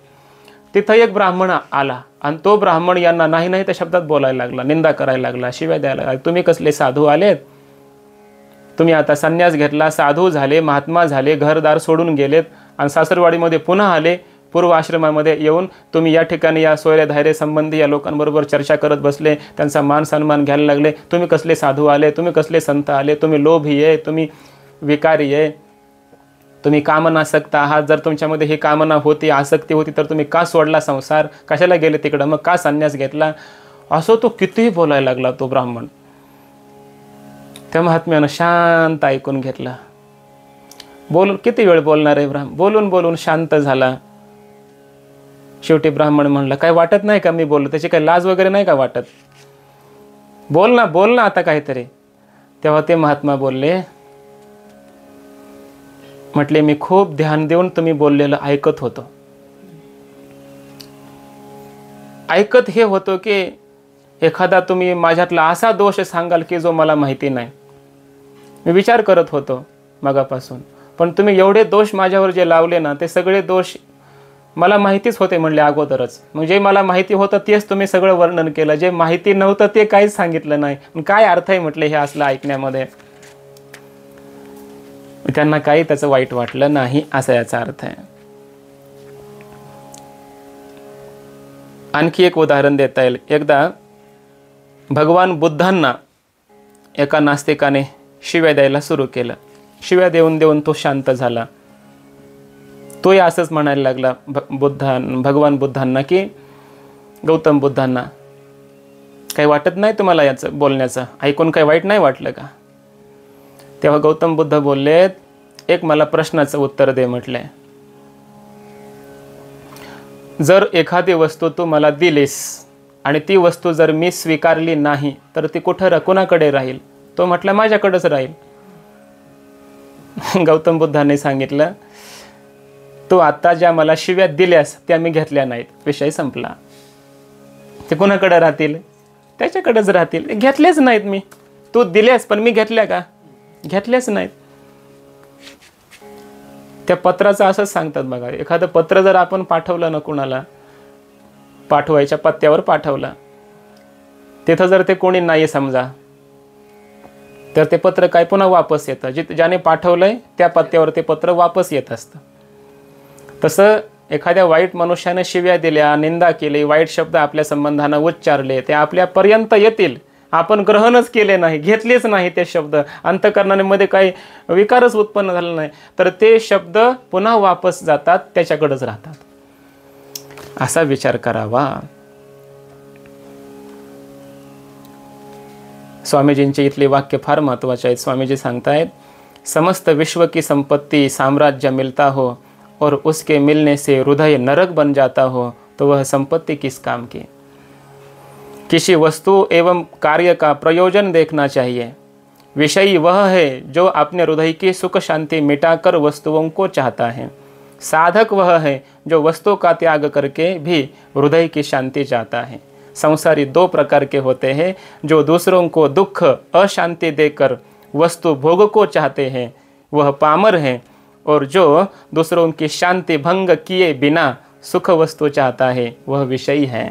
तिथं एक ब्राह्मण आला आणि तो ब्राह्मण यांना नाही नाही त्या शब्दात बोलायला लागला, निंदा करायला लागला, शिव्या द्यायला लागला. तुम्ही कसले साधू आलेत, तुम्ही आता संन्यास घेतला, साधू झाले, महात्मा झाले, घरदार सोडून गेलेत आणि सासरवाडीमध्ये पुन्हा आले, पूर्व आश्रमामध्ये येऊन तुम्ही या ठिकाणी या सोयरे धायरे संबंधी या लोकांबरोबर चर्चा करत बसले, त्यांचा मान सन्मान घ्यायला लागले. तुम्ही कसले साधू आले, तुम्ही कसले संत आले, तुम्ही लोभी आहे, तुम्ही विकारी आहे, तुम्ही कामनासक्त आहात. जर तुमच्यामध्ये ही कामना होती, आसक्ती होती, तर तुम्ही का सोडला संसार, कशाला गेले तिकडं, मग का संन्यास घेतला, असं तो कितीही बोलायला लागला तो ब्राह्मण. त्या महात्म्यानं शांत ऐकून घेतलं. बोलून किती वेळ बोलणार आहे ब्राह्मण, बोलून बोलून शांत झाला. शेवटी ब्राह्मण म्हणला, काय वाटत नाही का मी बोललो, त्याची काही लाज वगैरे नाही का वाटत, बोल ना आता काहीतरी. तेव्हा ते महात्मा बोलले, म्हटले मी खूप ध्यान देऊन तुम्ही बोललेलं ऐकत होतो. ऐकत हे होतो की एखादा तुम्ही माझ्यातला असा दोष सांगाल की जो मला माहिती नाही. मी विचार करत होतो मगापासून, पण तुम्ही एवढे दोष माझ्यावर जे लावले ना, ते सगळे दोष मला माहितीच होते म्हणले अगोदरच. मग जे मला माहिती होतं तेच तुम्ही सगळं वर्णन केलं, जे माहिती नव्हतं ते काहीच सांगितलं नाही. काय अर्थ आहे म्हटलं हे असलं ऐकण्यामध्ये. त्यांना काही त्याचं वाईट वाटलं नाही, असा याचा अर्थ आहे. आणखी एक उदाहरण देता येईल. एकदा भगवान बुद्धांना एका नास्तिकाने शिव्या द्यायला सुरू केलं. शिव्या देऊन देऊन तो शांत झाला. तोही असंच म्हणायला लागला भगवान बुद्धांना की गौतम बुद्धांना, काही वाटत नाही तुम्हाला याचं बोलण्याचं, ऐकून काही वाईट नाही वाटलं का? तेव्हा गौतम बुद्ध बोलले, एक मला प्रश्नाचं उत्तर दे म्हटलंय. जर एखादी वस्तू तू मला दिलीस आणि ती वस्तू जर मी स्वीकारली नाही तर ती कोणाकडे राहील? तो म्हटला माझ्याकडेच राहील. गौतम बुद्धाने सांगितलं, तू आता ज्या मला शिव्या दिल्यास त्या मी घेतल्या नाहीत, विषय संपला. ते कोणाकडे राहतील? त्याच्याकडेच राहतील. घेतलेच नाहीत मी. तू दिल्यास पण मी घेतल्या का? घेतल्याच नाहीत. त्या पत्राचं असंच सांगतात बघा. एखादं पत्र जर आपण पाठवलं ना कुणाला, पाठवायच्या पत्त्यावर पाठवलं, तिथं जर ते कोणी नाही समजा, तर ते पत्र काय पुन्हा वापस येतं. ज्याने पाठवलंय त्या पत्त्यावर ते पत्र वापस येत असतं. तसं एखाद्या वाईट मनुष्याने शिव्या दिल्या, निंदा केली, वाईट शब्द आपल्या संबंधानं उच्चारले, ते आपल्यापर्यंत येतील. आपण ग्रहणच केले नाही, घेतलेच नाही ते शब्द, अंतःकरणामध्ये काही विकारच उत्पन्न झाला नाही, तर ते शब्द पुन्हा वापस जातात, त्याच्याकडेच राहतात. असा विचार करावा. स्वामीजींचे इथले वाक्य फार महत्वाचे आहेत. स्वामीजी सांगतायत, समस्त विश्व की संपत्ति साम्राज्य मिलता हो और उसके मिलने से हृदय नरक बन जाता हो तो वह संपत्ति किस काम की? किसी वस्तु एवं कार्य का प्रयोजन देखना चाहिए. विषयी वह है जो अपने हृदय की सुख शांति मिटाकर वस्तुओं को चाहता है. साधक वह है जो वस्तु का त्याग करके भी हृदय की शांति चाहता है. संसारी दो प्रकार के होते हैं, जो दूसरों को दुख अशांति देकर वस्तु भोग को चाहते हैं वह पामर है, और जो दूसरों की शांति भंग किए बिना सुख वस्तु चाहता है वह विषयी है.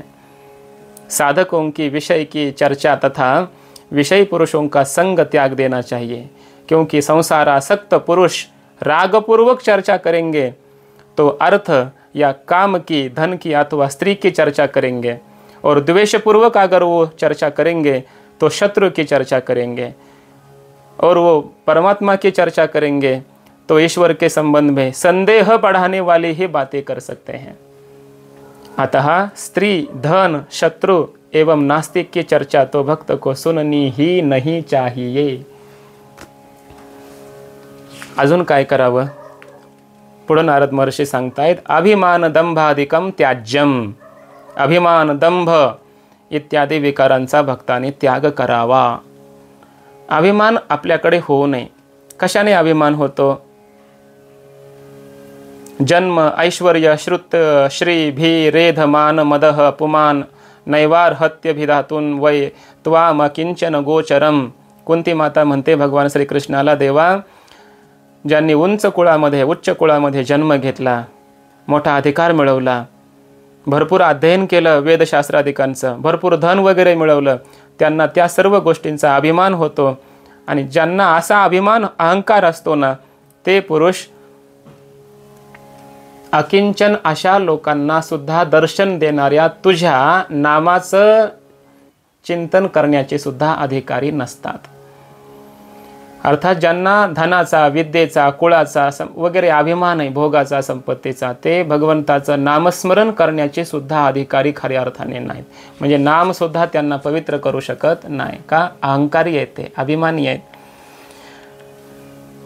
साधकों की विषय की चर्चा तथा विषय पुरुषों का संग त्याग देना चाहिए, क्योंकि संसारासक्त पुरुष रागपूर्वक चर्चा करेंगे तो अर्थ या काम की, धन की अथवा स्त्री की चर्चा करेंगे, और द्वेषपूर्वक अगर वो चर्चा करेंगे तो शत्रु की चर्चा करेंगे, और वो परमात्मा की चर्चा करेंगे तो ईश्वर के संबंध में संदेह बढ़ाने वाली ही बातें कर सकते हैं. अतः स्त्री, धन, शत्रु एवं नास्तिक की चर्चा तो भक्त को सुननी ही नहीं चाहिए. अजून काय करावं? पुढे नारद महर्षी सांगतायत, अभिमान दंभाधिकम त्याज्यम. अभिमान, दंभ इत्यादी विकारांचा भक्ताने त्याग करावा. अभिमान आपल्याकडे होऊ नये. कशाने अभिमान होतो? जन्म, ऐश्वर्य, श्रुत, श्री, भी, रेध, मान, मदह, पुमान, नैवार, हत्य, भिधातून वै त्वाम किंचन गोचरम. कुंती माता म्हणते भगवान श्रीकृष्णाला, देवा, ज्यांनी उच्च कुळामध्ये जन्म घेतला, मोठा अधिकार मिळवला, भरपूर अध्ययन केलं वेदशास्त्रादिकांचं, भरपूर धन वगैरे मिळवलं, त्यांना त्या सर्व गोष्टींचा अभिमान होतो. आणि ज्यांना असा अभिमान, अहंकार असतो ना, ते पुरुष अकिंचन अशा लोकांना सुद्धा दर्शन देणाऱ्या तुझ्या नामाचं चिंतन करण्याचे सुद्धा अधिकारी नसतात. अर्थात ज्यांना धनाचा, विद्येचा, कुळाचा वगैरे अभिमान आहे, भोगाचा, संपत्तीचा, ते भगवंताचं नामस्मरण करण्याचे सुद्धा अधिकारी खऱ्या अर्थाने नाहीत. म्हणजे नाम सुद्धा त्यांना पवित्र करू शकत नाही. का? अहंकारी आहेत, ते अभिमानी आहेत.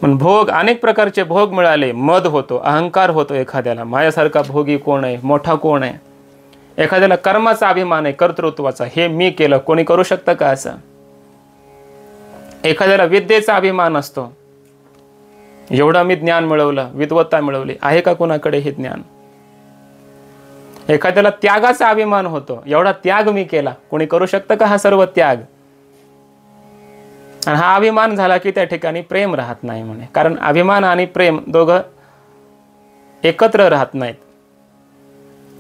पण भोग, अनेक प्रकारचे भोग मिळाले, मद होतो, अहंकार होतो एखाद्याला, माझ्यासारखा भोगी कोण आहे, मोठा कोण आहे. एखाद्याला कर्माचा अभिमान आहे, कर्तृत्वाचा, हे मी केलं, कोणी करू शकतं का असं. एखाद्याला विद्येचा अभिमान असतो, एवढं मी ज्ञान मिळवलं, विद्वत्ता मिळवली, आहे का कोणाकडे हे ज्ञान. एखाद्याला त्यागाचा अभिमान होतो, एवढा त्याग मी केला, कोणी करू शकतं का हा सर्व त्याग. आणि हा अभिमान झाला की त्या ठिकाणी प्रेम राहत नाही म्हणे, कारण अभिमान आणि प्रेम दोघं एकत्र राहत नाहीत.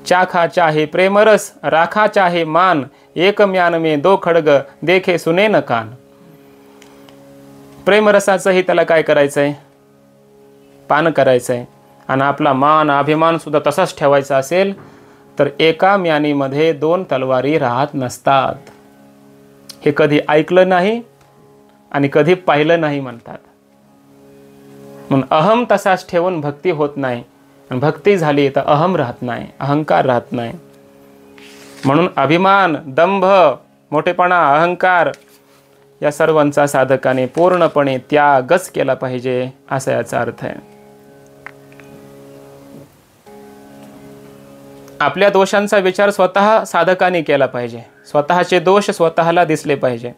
चाखा चाहे प्रेमरस, राखा चाहे मान, एक म्यान में दो खडग, देखे सुने न कान. प्रेमरसाचंही त्याला काय करायचंय, पान करायचंय. आणि आपला मान अभिमान सुद्धा तसाच ठेवायचा असेल तर एका म्यानीमध्ये दोन तलवारी राहत नसतात. हे कधी ऐकलं नाही आणि कधी पाहिलं नाही म्हणतात. म्हणून अहम तसाच ठेवून भक्ती होत नाही. आणि भक्ती झाली तर अहम राहत नाही, अहंकार राहत नाही. म्हणून अभिमान, दंभ, मोठेपणा, अहंकार या सर्वांचा साधकाने पूर्णपणे त्यागच केला पाहिजे, असा याचा अर्थ आहे. आपल्या दोषांचा विचार स्वतः साधकाने केला पाहिजे. स्वतःचे दोष स्वतःला दिसले पाहिजे.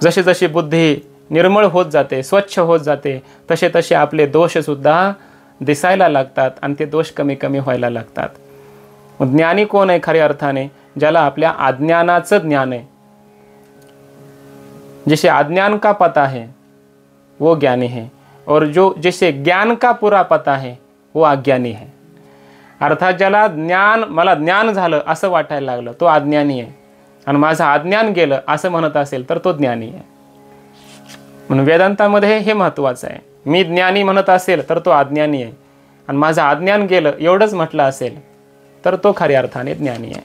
जशी जशी बुद्धी निर्मळ होत जाते, स्वच्छ होत जाते, तसे तसे आपले दोष सुद्धा दिसायला लागतात आणि ते दोष कमी कमी व्हायला लागतात. ज्ञानी कोण आहे खऱ्या अर्थाने, ज्याला आपल्या अज्ञानाचं ज्ञान आहे. जिसे अज्ञान का पता है वो ज्ञानी है, और जो जिसे ज्ञान का पूरा पता है वो अज्ञानी है. अर्थात ज्याला ज्ञान, मला ज्ञान झालं असं वाटायला लागलं, तो अज्ञानी आहे. आणि माझं अज्ञान गेलं असं म्हणत असेल तर तो ज्ञानी आहे. म्हणून वेदांतामध्ये हे महत्त्वाचं आहे. मी ज्ञानी म्हणत असेल तर तो अज्ञानी आहे, आणि माझं अज्ञान गेलं एवढंच म्हटलं असेल तर तो खऱ्या अर्थाने ज्ञानी आहे.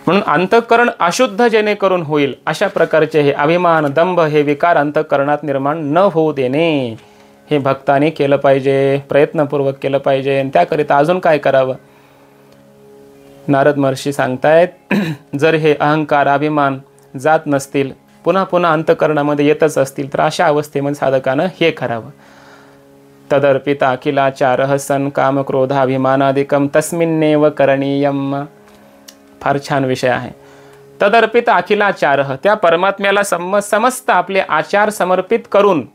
म्हणून अंतःकरण अशुद्ध जेणेकरून होईल अशा प्रकारचे हे अभिमान, दंभ हे विकार अंतःकरणात निर्माण न होऊ देणे, हे भक्तांनी केलं पाहिजे, प्रयत्नपूर्वक केलं पाहिजे. आणि त्याकरिता अजून काय करावं. नारद महर्षी सांगतायत, जर हे अहंकार, अभिमान जात नसतील, पुन्हा पुन्हा अंतःकरणामध्ये येतच असतील, तर अशा अवस्थेमध्ये साधकानं हे करावं. तदर्पित अखिलाचारः सन काम क्रोधाभिमानादिकम तस्मिन्नेव करणीयम. फार छान विषय आहे. तदर्पित अखिलाचारः, त्या परमात्म्याला समस्त आपले आचार समर्पित करून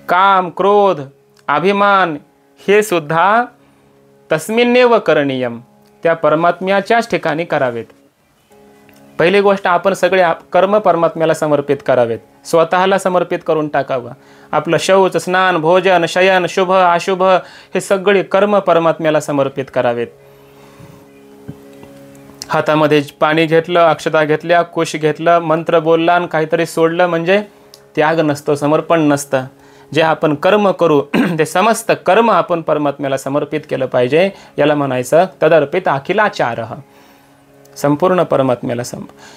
काम, क्रोध, अभिमान हे सुद्धा तस्मिन्नेव करणीयम, त्या परमात्म्याच्याच ठिकाणी करावेत. पहिली गोष्ट, आपण सगळे कर्म परमात्म्याला समर्पित करावेत, स्वतःला समर्पित करून टाकावं. आपलं शौच, स्नान, भोजन, शयन, शुभ अशुभ हे सगळे कर्म परमात्म्याला समर्पित करावेत. हातामध्ये पाणी घेतलं, अक्षता घेतल्या, कुश घेतलं, मंत्र बोलला आणि काहीतरी सोडलं म्हणजे त्याग नसतो, समर्पण नसतं. जे आपण कर्म करू ते समस्त कर्म आपण परमात्म्याला समर्पित केलं पाहिजे. याला म्हणायचं तदर्पित अखिलाचारः, संपूर्ण परमात्म्याला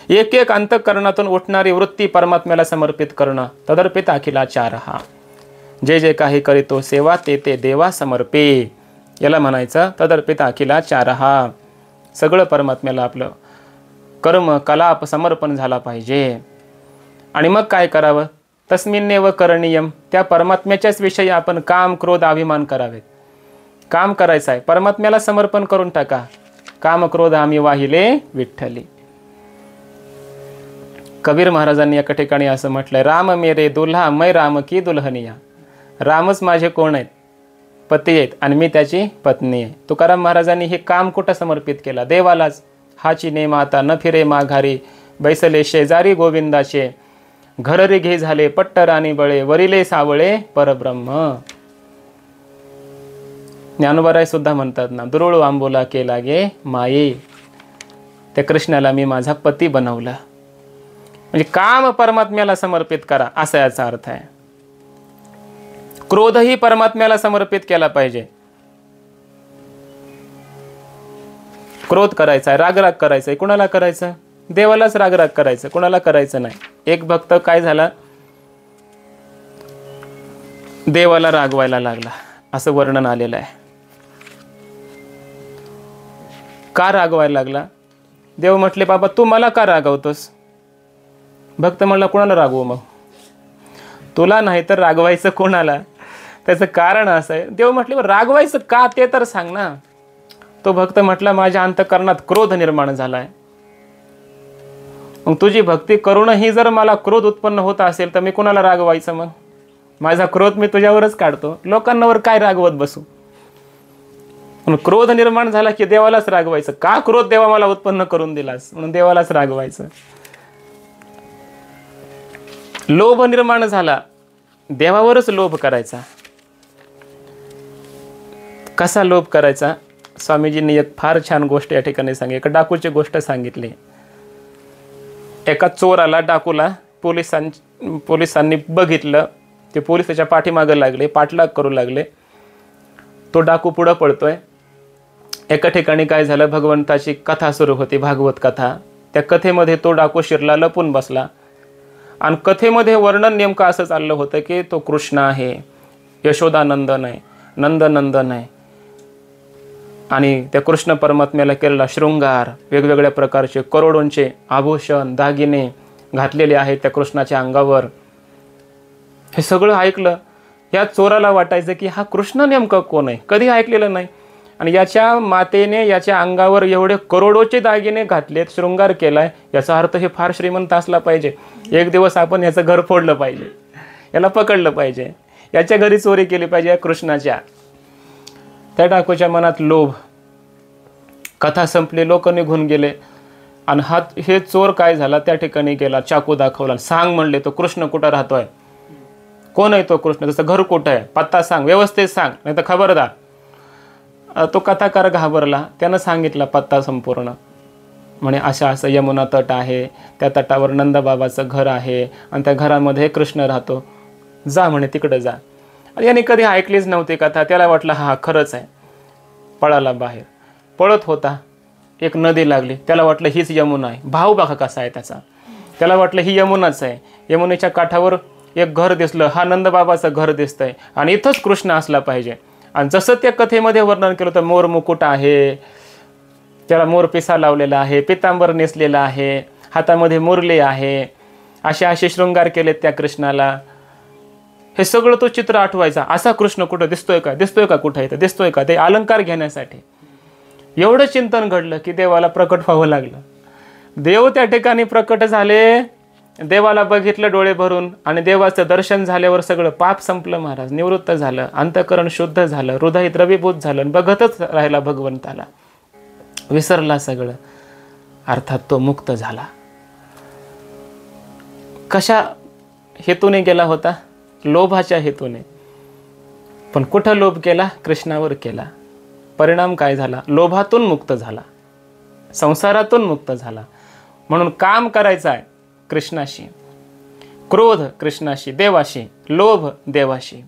एक एक अंतःकरणातून उठणारी वृत्ती परमात्म्याला समर्पित करणं. तदर्पित अखिलाचारः, जे जे काही करीतो सेवा ते ते देवा समर्पे, याला म्हणायचं तदर्पित अखिलाचारः. सगळं परमात्म्याला आपलं कर्म, कलाप समर्पण झाला पाहिजे. आणि मग काय करावं. तस्मिन्नेव करणीयम, त्या परमात्म्याच्याच विषयी आपण काम, क्रोध, अभिमान करावेत. काम करायचं आहे, परमात्म्याला समर्पण करून टाका. काम क्रोध आम्ही वाहिले विठ्ठली. कबीर महाराजांनी एका ठिकाणी असं म्हटलंय, राम मेरे दुल्हा मै राम की दुल्हनिया. रामच माझे कोण आहेत, पती आहेत, आणि मी त्याची पत्नी आहे. तुकाराम महाराजांनी हे काम कुठं समर्पित केलं, देवालाच. हाची ने माता न फिरे माघारी, बैसले शेजारी गोविंदाचे, घररी घे झाले पट्टराणी बळे, वरिले सावळे परब्रह्म. ज्ञानोबाराय सुद्धा म्हणतात ना, दुरुळू आंबोला केला गे माये, त्या कृष्णाला मी माझा पती बनवला. म्हणजे काम परमात्म्याला समर्पित करा, असा याचा अर्थ आहे. क्रोधही परमात्म्याला समर्पित केला पाहिजे. क्रोध करायचा आहे, रागराग करायचा आहे, कुणाला करायचं, देवालाच रागराग करायचं, कुणाला करायचं नाही. एक भक्त काय झाला, देवाला रागवायला लागला, असं वर्णन आलेलं आहे. का रागवायला लागला. देव म्हटले, बाबा तू मला का रागवतोस, भक्त म्हणला कोणाला रागवू मग? तुला नाही तर रागवायचं कोणाला? त्याचं कारण असं आहे. देव म्हटले बरं रागवायचं का ते तर सांग ना. तो भक्त म्हटला माझ्या अंतःकरणात क्रोध निर्माण झालाय. मग तुझी भक्ती करूनही जर मला क्रोध उत्पन्न होत असेल तर मी कोणाला रागवायचं मग? माझा क्रोध मी तुझ्यावरच काढतो, लोकांवर काय रागवत बसू? पण क्रोध निर्माण झाला की देवालाच रागवायचं. का क्रोध देवा मला उत्पन्न करून दिलास म्हणून देवालाच रागवायचं. लोभ निर्माण झाला, देवावरच लोभ करायचा. कसा लोभ करायचा? स्वामीजींनी एक फार छान गोष्ट या ठिकाणी सांगितली. एका डाकूची गोष्ट सांगितली. एका चोराला, डाकूला पोलिसांनी बघितलं. ते पोलीस त्याच्या पाठीमागे लागले, पाठलाग करू लागले. तो डाकू पुढं पळतोय. एका ठिकाणी काय झालं, भगवंताची कथा सुरू होती, भागवत कथा. त्या कथेमध्ये तो डाकू शिरला, लपून बसला. आणि कथेमध्ये वर्णन नेमकं असं चाललं होतं की तो कृष्ण आहे, यशोदानंदन आहे, नंदनंदन आहे. आणि त्या कृष्ण परमात्म्याला केलेला शृंगार, वेगवेगळ्या प्रकारचे करोडोंचे आभूषण, दागिने घातलेले आहेत त्या कृष्णाच्या अंगावर. हे सगळं ऐकलं. या चोराला वाटायचं की हा कृष्ण नेमका कोण आहे, कधी ऐकलेलं नाही. आणि याच्या मातेने याच्या अंगावर एवढे करोडोचे दागिने घातलेत, शृंगार केलाय, याचा अर्थ हे फार श्रीमंत असला पाहिजे. एक दिवस आपण याचं घर फोडलं पाहिजे, याला पकडलं पाहिजे, याच्या घरी चोरी केली पाहिजे या कृष्णाच्या. त्या डाकूच्या मनात लोभ. कथा संपली, लोक निघून गेले. आणि हे चोर काय झाला, त्या ठिकाणी गेला, चाकू दाखवला. सांग म्हणले तो कृष्ण कुठं राहतोय, कोण आहे तो कृष्ण, त्याचं घर कुठं आहे, पत्ता सांग, व्यवस्थित सांग, नाही तर खबरदार. तो कथाकार घाबरला. त्यानं सांगितला पत्ता संपूर्ण. म्हणे असं यमुना तट आहे, त्या तटावर नंदबाबाचं घर आहे आणि त्या घरामध्ये कृष्ण राहतो, जा म्हणे तिकडं जा. आणि याने कधी ऐकलीच नव्हती कथा. त्याला वाटलं हा खरंच आहे. पळाला बाहेर. पळत होता, एक नदी लागली. त्याला वाटलं हीच यमुना आहे. भाव बघा कसा आहे त्याचा. त्याला वाटलं ही यमुनाच आहे. यमुनेच्या काठावर एक घर दिसलं, हा नंदबाबाचं घर दिसतंय आणि इथंच कृष्ण असला पाहिजे. आणि जसं त्या कथेमध्ये वर्णन केलं तर मोर मुकुट आहे, त्याला मोर पिसा लावलेला आहे, पितांबर नेसलेला आहे, हातामध्ये मुरली आहे, असे शृंगार केलेत त्या कृष्णाला. हे सगळं तो चित्र आठवायचा. असा कृष्ण कुठं दिसतोय का कुठं इथं दिसतोय का, ते अलंकार घेण्यासाठी. एवढं चिंतन घडलं की देवाला प्रकट व्हावं लागलं. देव त्या ठिकाणी प्रकट झाले. देवाला बघितलं डोळे भरून आणि देवाचं दर्शन झाल्यावर सगळं पाप संपलं महाराज, निवृत्त झालं, अंतःकरण शुद्ध झालं, हृदय द्रवीभूत झालं. बघतच राहिला भगवंताला, विसरला सगळं. अर्थात तो मुक्त झाला. कशा हेतूने गेला होता? लोभाच्या हेतूने. पण कुठं लोभ केला? कृष्णावर केला. परिणाम काय झाला? लोभातून मुक्त झाला, संसारातून मुक्त झाला. म्हणून काम करायचं आहे कृष्णाशी, क्रोध कृष्णाशी, देवाशी, लोभ देवाशी.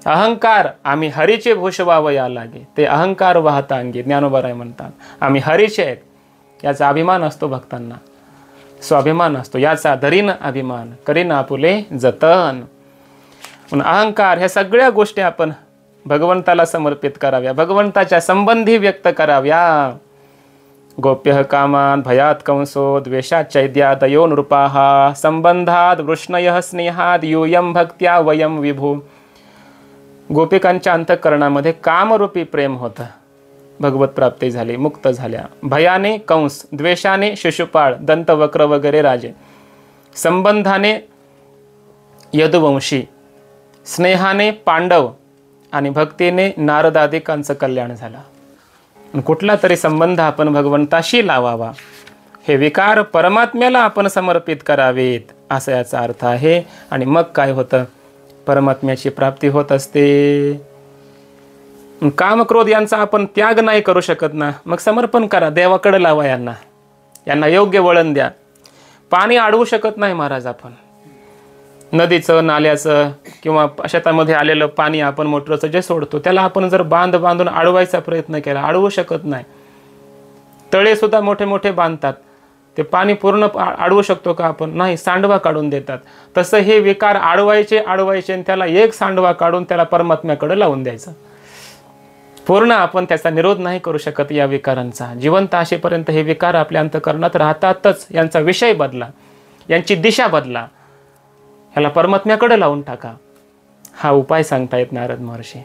अहंकार आम्ही हरीचे भूषवावया लागे, ते अहंकार वाहता अंगी. ज्ञानोबा म्हणतात आम्ही हरीचे आहेत, याचा अभिमान असतो भक्तांना, स्वाभिमान असतो. याचा धरीन अभिमान, करीन आपुले जतन. म्हणून अहंकार ह्या सगळ्या गोष्टी आपण भगवंताला समर्पित कराव्या, भगवंताच्या संबंधी व्यक्त कराव्या. गोप्य कामात भयात कंसो द्वेषात चैद्यादयो नृपाः संबंधात वृष्णयः स्नेहात यूयम भक्त्या वयम विभू. गोपिकांच्या अंतःकरणामध्ये कामरूपी प्रेम होतं. भगवत प्राप्ती झाली, मुक्त झाल्या. भयाने कंस, द्वेषाने शिशुपाळ, दंतवक्र वगैरे राजे, संबंधाने यदुवंशी, स्नेहाने पांडव आणि भक्तीने नारदादिकांचं कल्याण झालं. कुठला तरी संबंध आपण भगवंताशी लावावा, हे विकार परमात्म्याला आपण समर्पित करावेत, असा याचा अर्थ आहे. आणि मग काय होतं? परमात्म्याची प्राप्ती होत असते. काम क्रोध यांचा आपण त्याग नाही करू शकत ना, मग समर्पण करा, देवाकडे लावा. यांना योग्य वळण द्या. पाणी अडवू शकत नाही महाराज आपण. नदीचं, नाल्याचं किंवा शेतामध्ये आलेलं पाणी आपण मोटरचं जे सोडतो, त्याला आपण जर बांधून अडवायचा प्रयत्न केला, अडवू शकत नाही. तळे सुद्धा मोठे मोठे बांधतात, ते पाणी पूर्ण अडवू शकतो का आपण? नाही, सांडवा काढून देतात. तसं हे विकार अडवायचे आणि त्याला एक सांडवा काढून त्याला परमात्म्याकडे लावून द्यायचं. पूर्ण आपण त्याचा निरोध नाही करू शकत या विकारांचा. जिवंत असेपर्यंत हे विकार आपल्या अंतःकरणात राहतातच. यांचा विषय बदला. यांची दिशा बदला, ह्याला परमात्म्याकडे लावून टाका. हा उपाय सांगतायत नारद महर्षी.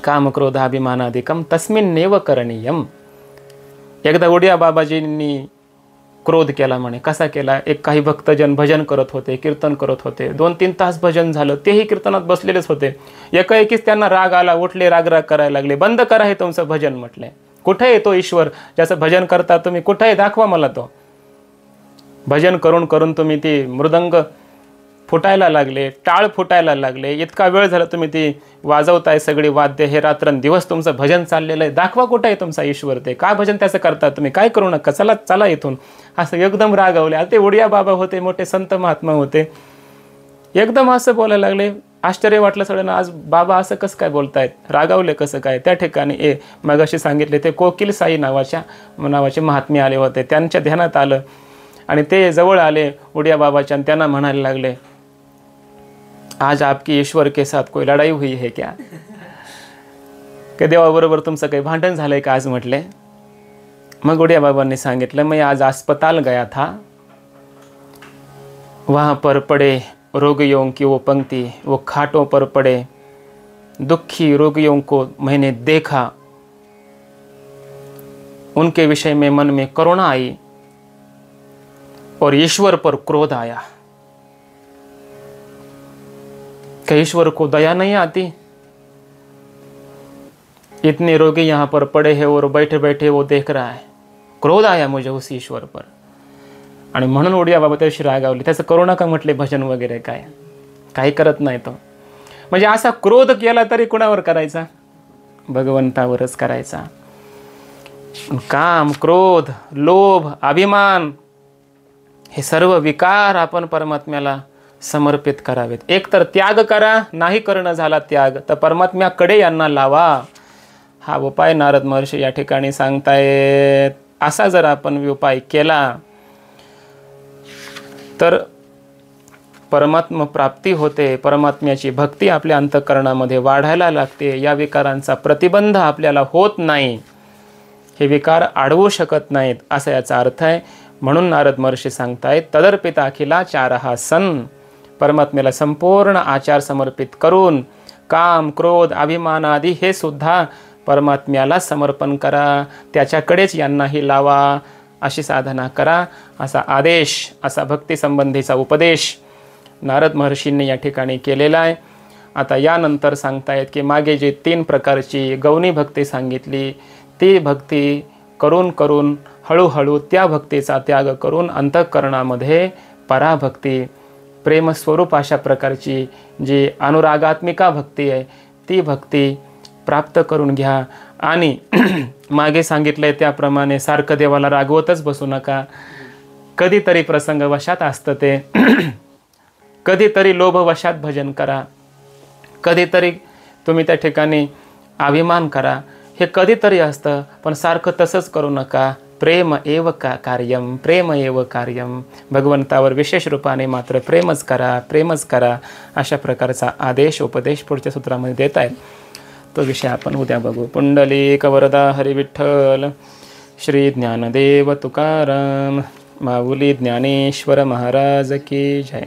काम क्रोधाभिमानादिकम तस्मिन नेव करणीयम. एकदा उडिया बाबाजींनी क्रोध केला म्हणे. कसा केला? काही भक्तजन भजन करत होते, कीर्तन करत होते. 2-3 तास भजन झालं, तेही कीर्तनात बसलेलेच होते. एकाएकीच त्यांना राग आला, उठले, राग करायला लागले. बंद करा हे तुमचं भजन म्हटले. कुठे आहे तो ईश्वर ज्याचं भजन करता तुम्ही? कुठे आहे? दाखवा मला तो. भजन करून करून तुम्ही ती मृदंग फुटायला लागले, टाळ फुटायला लागले. इतका वेळ झाला तुम्ही ती वाजवताय सगळी वाद्य, हे रात्रंदिवस तुमचं भजन चाललेलं आहे. दाखवा कुठं आहे तुमचा ईश्वर ते. काय भजन त्याचं करता तुम्ही? काय करू नका, चला इथून. असं एकदम रागावले. ते उडिया बाबा होते, मोठे संत महात्मा होते. एकदम असं बोलायला लागले. आश्चर्य वाटलं सगळ्यांना. आज बाबा असं कसं काय बोलतायत, रागावले कसं काय? त्या ठिकाणी मगाशी सांगितले ते कोकिल साई नावाचे महात्मे आले होते. त्यांच्या ध्यानात आलं आणि ते जवळ आले उडिया बाबाच्या आणि त्यांना म्हणायला लागले, आज आपकी ईश्वर के साथ कोई लड़ाई हुई है क्या? देवाबरोबर तुमचं काही भांडण झालंय का आज म्हटले. मग उडिया बाबांनी सांगितलं, मैं आज अस्पताल गया था, वहाँ पर पड़े रोगियों की वो पंक्ति, वो खाटों पर पड़े दुखी रोगियों को मैंने देखा, उनके विषय में मन में करुणा आई और ईश्वर पर क्रोध आया. क्या ईश्वर को दया नहीं आती? इतने रोगी यहाँ पर पड़े हैं और बैठे बैठे वो देख रहा है. क्रोध आया मुझे उस ईश्वर पर. आणि म्हणून उडिया बाबा त्याशी रागावली. त्याचं करू नका म्हटले भजन वगैरे, काही करत नाही तो. म्हणजे असा क्रोध केला तरी कुणावर करायचा? भगवंतावरच करायचा. काम, क्रोध, लोभ, अभिमान हे सर्व विकार आपण परमात्म्याला समर्पित करावेत. एक तर त्याग करा, नाही करणं झाला त्याग तर परमात्म्याकडे यांना लावा. हा उपाय नारद महर्षी या ठिकाणी सांगतायत. असा जर आपण उपाय केला तर परमात्म प्राप्ती होते, परमात्म्याची भक्ती आपल्या अंतःकरणामध्ये वाढायला लागते. या विकारांचा प्रतिबंध आपल्याला होत नाही, हे विकार अडवू शकत नाहीत असा याचा अर्थ आहे. म्हणून नारद महर्षी सांगतायत, तदर्पित अखिलाचारः सन्. परमात्म्याला संपूर्ण आचार समर्पित करून काम, क्रोध, अभिमान आदी हे सुद्धा परमात्म्याला समर्पण करा, त्याच्याकडेच यांनाही लावा, अशी साधना करा, असा आदेश, असा भक्तीसंबंधीचा उपदेश नारद महर्षींनी या ठिकाणी केलेला आहे. आता यानंतर सांगतायत की मागे जे 3 प्रकारची गौणी भक्ती सांगितली, ती भक्ती करून करून हळूहळू त्या भक्तीचा त्याग करून अंतःकरणामध्ये पराभक्ती, प्रेमस्वरूप अशा प्रकारची जी अनुरागात्मिका भक्ती आहे ती भक्ती प्राप्त करून घ्या. आणि मागे सांगितलंय त्याप्रमाणे सारखं देवाला रागवतच बसू नका. कधीतरी प्रसंगवशात असतं ते, कधीतरी लोभवशात भजन करा, कधीतरी तुम्ही त्या ठिकाणी अभिमान करा, हे कधीतरी असतं. पण सारखं तसंच करू नका. प्रेम एव कार्यम, प्रेम एव कार्यम. भगवंतावर विशेष रूपाने मात्र प्रेमच करा, अशा प्रकारचा आदेश उपदेश पुढच्या सूत्रामध्ये देत आहेत. तो विषय आपण उद्या बघू. पुंडलिक वरदा हरी विठ्ठल. श्री ज्ञानदेव तुकाराम. माऊली ज्ञानेश्वर महाराज की जय.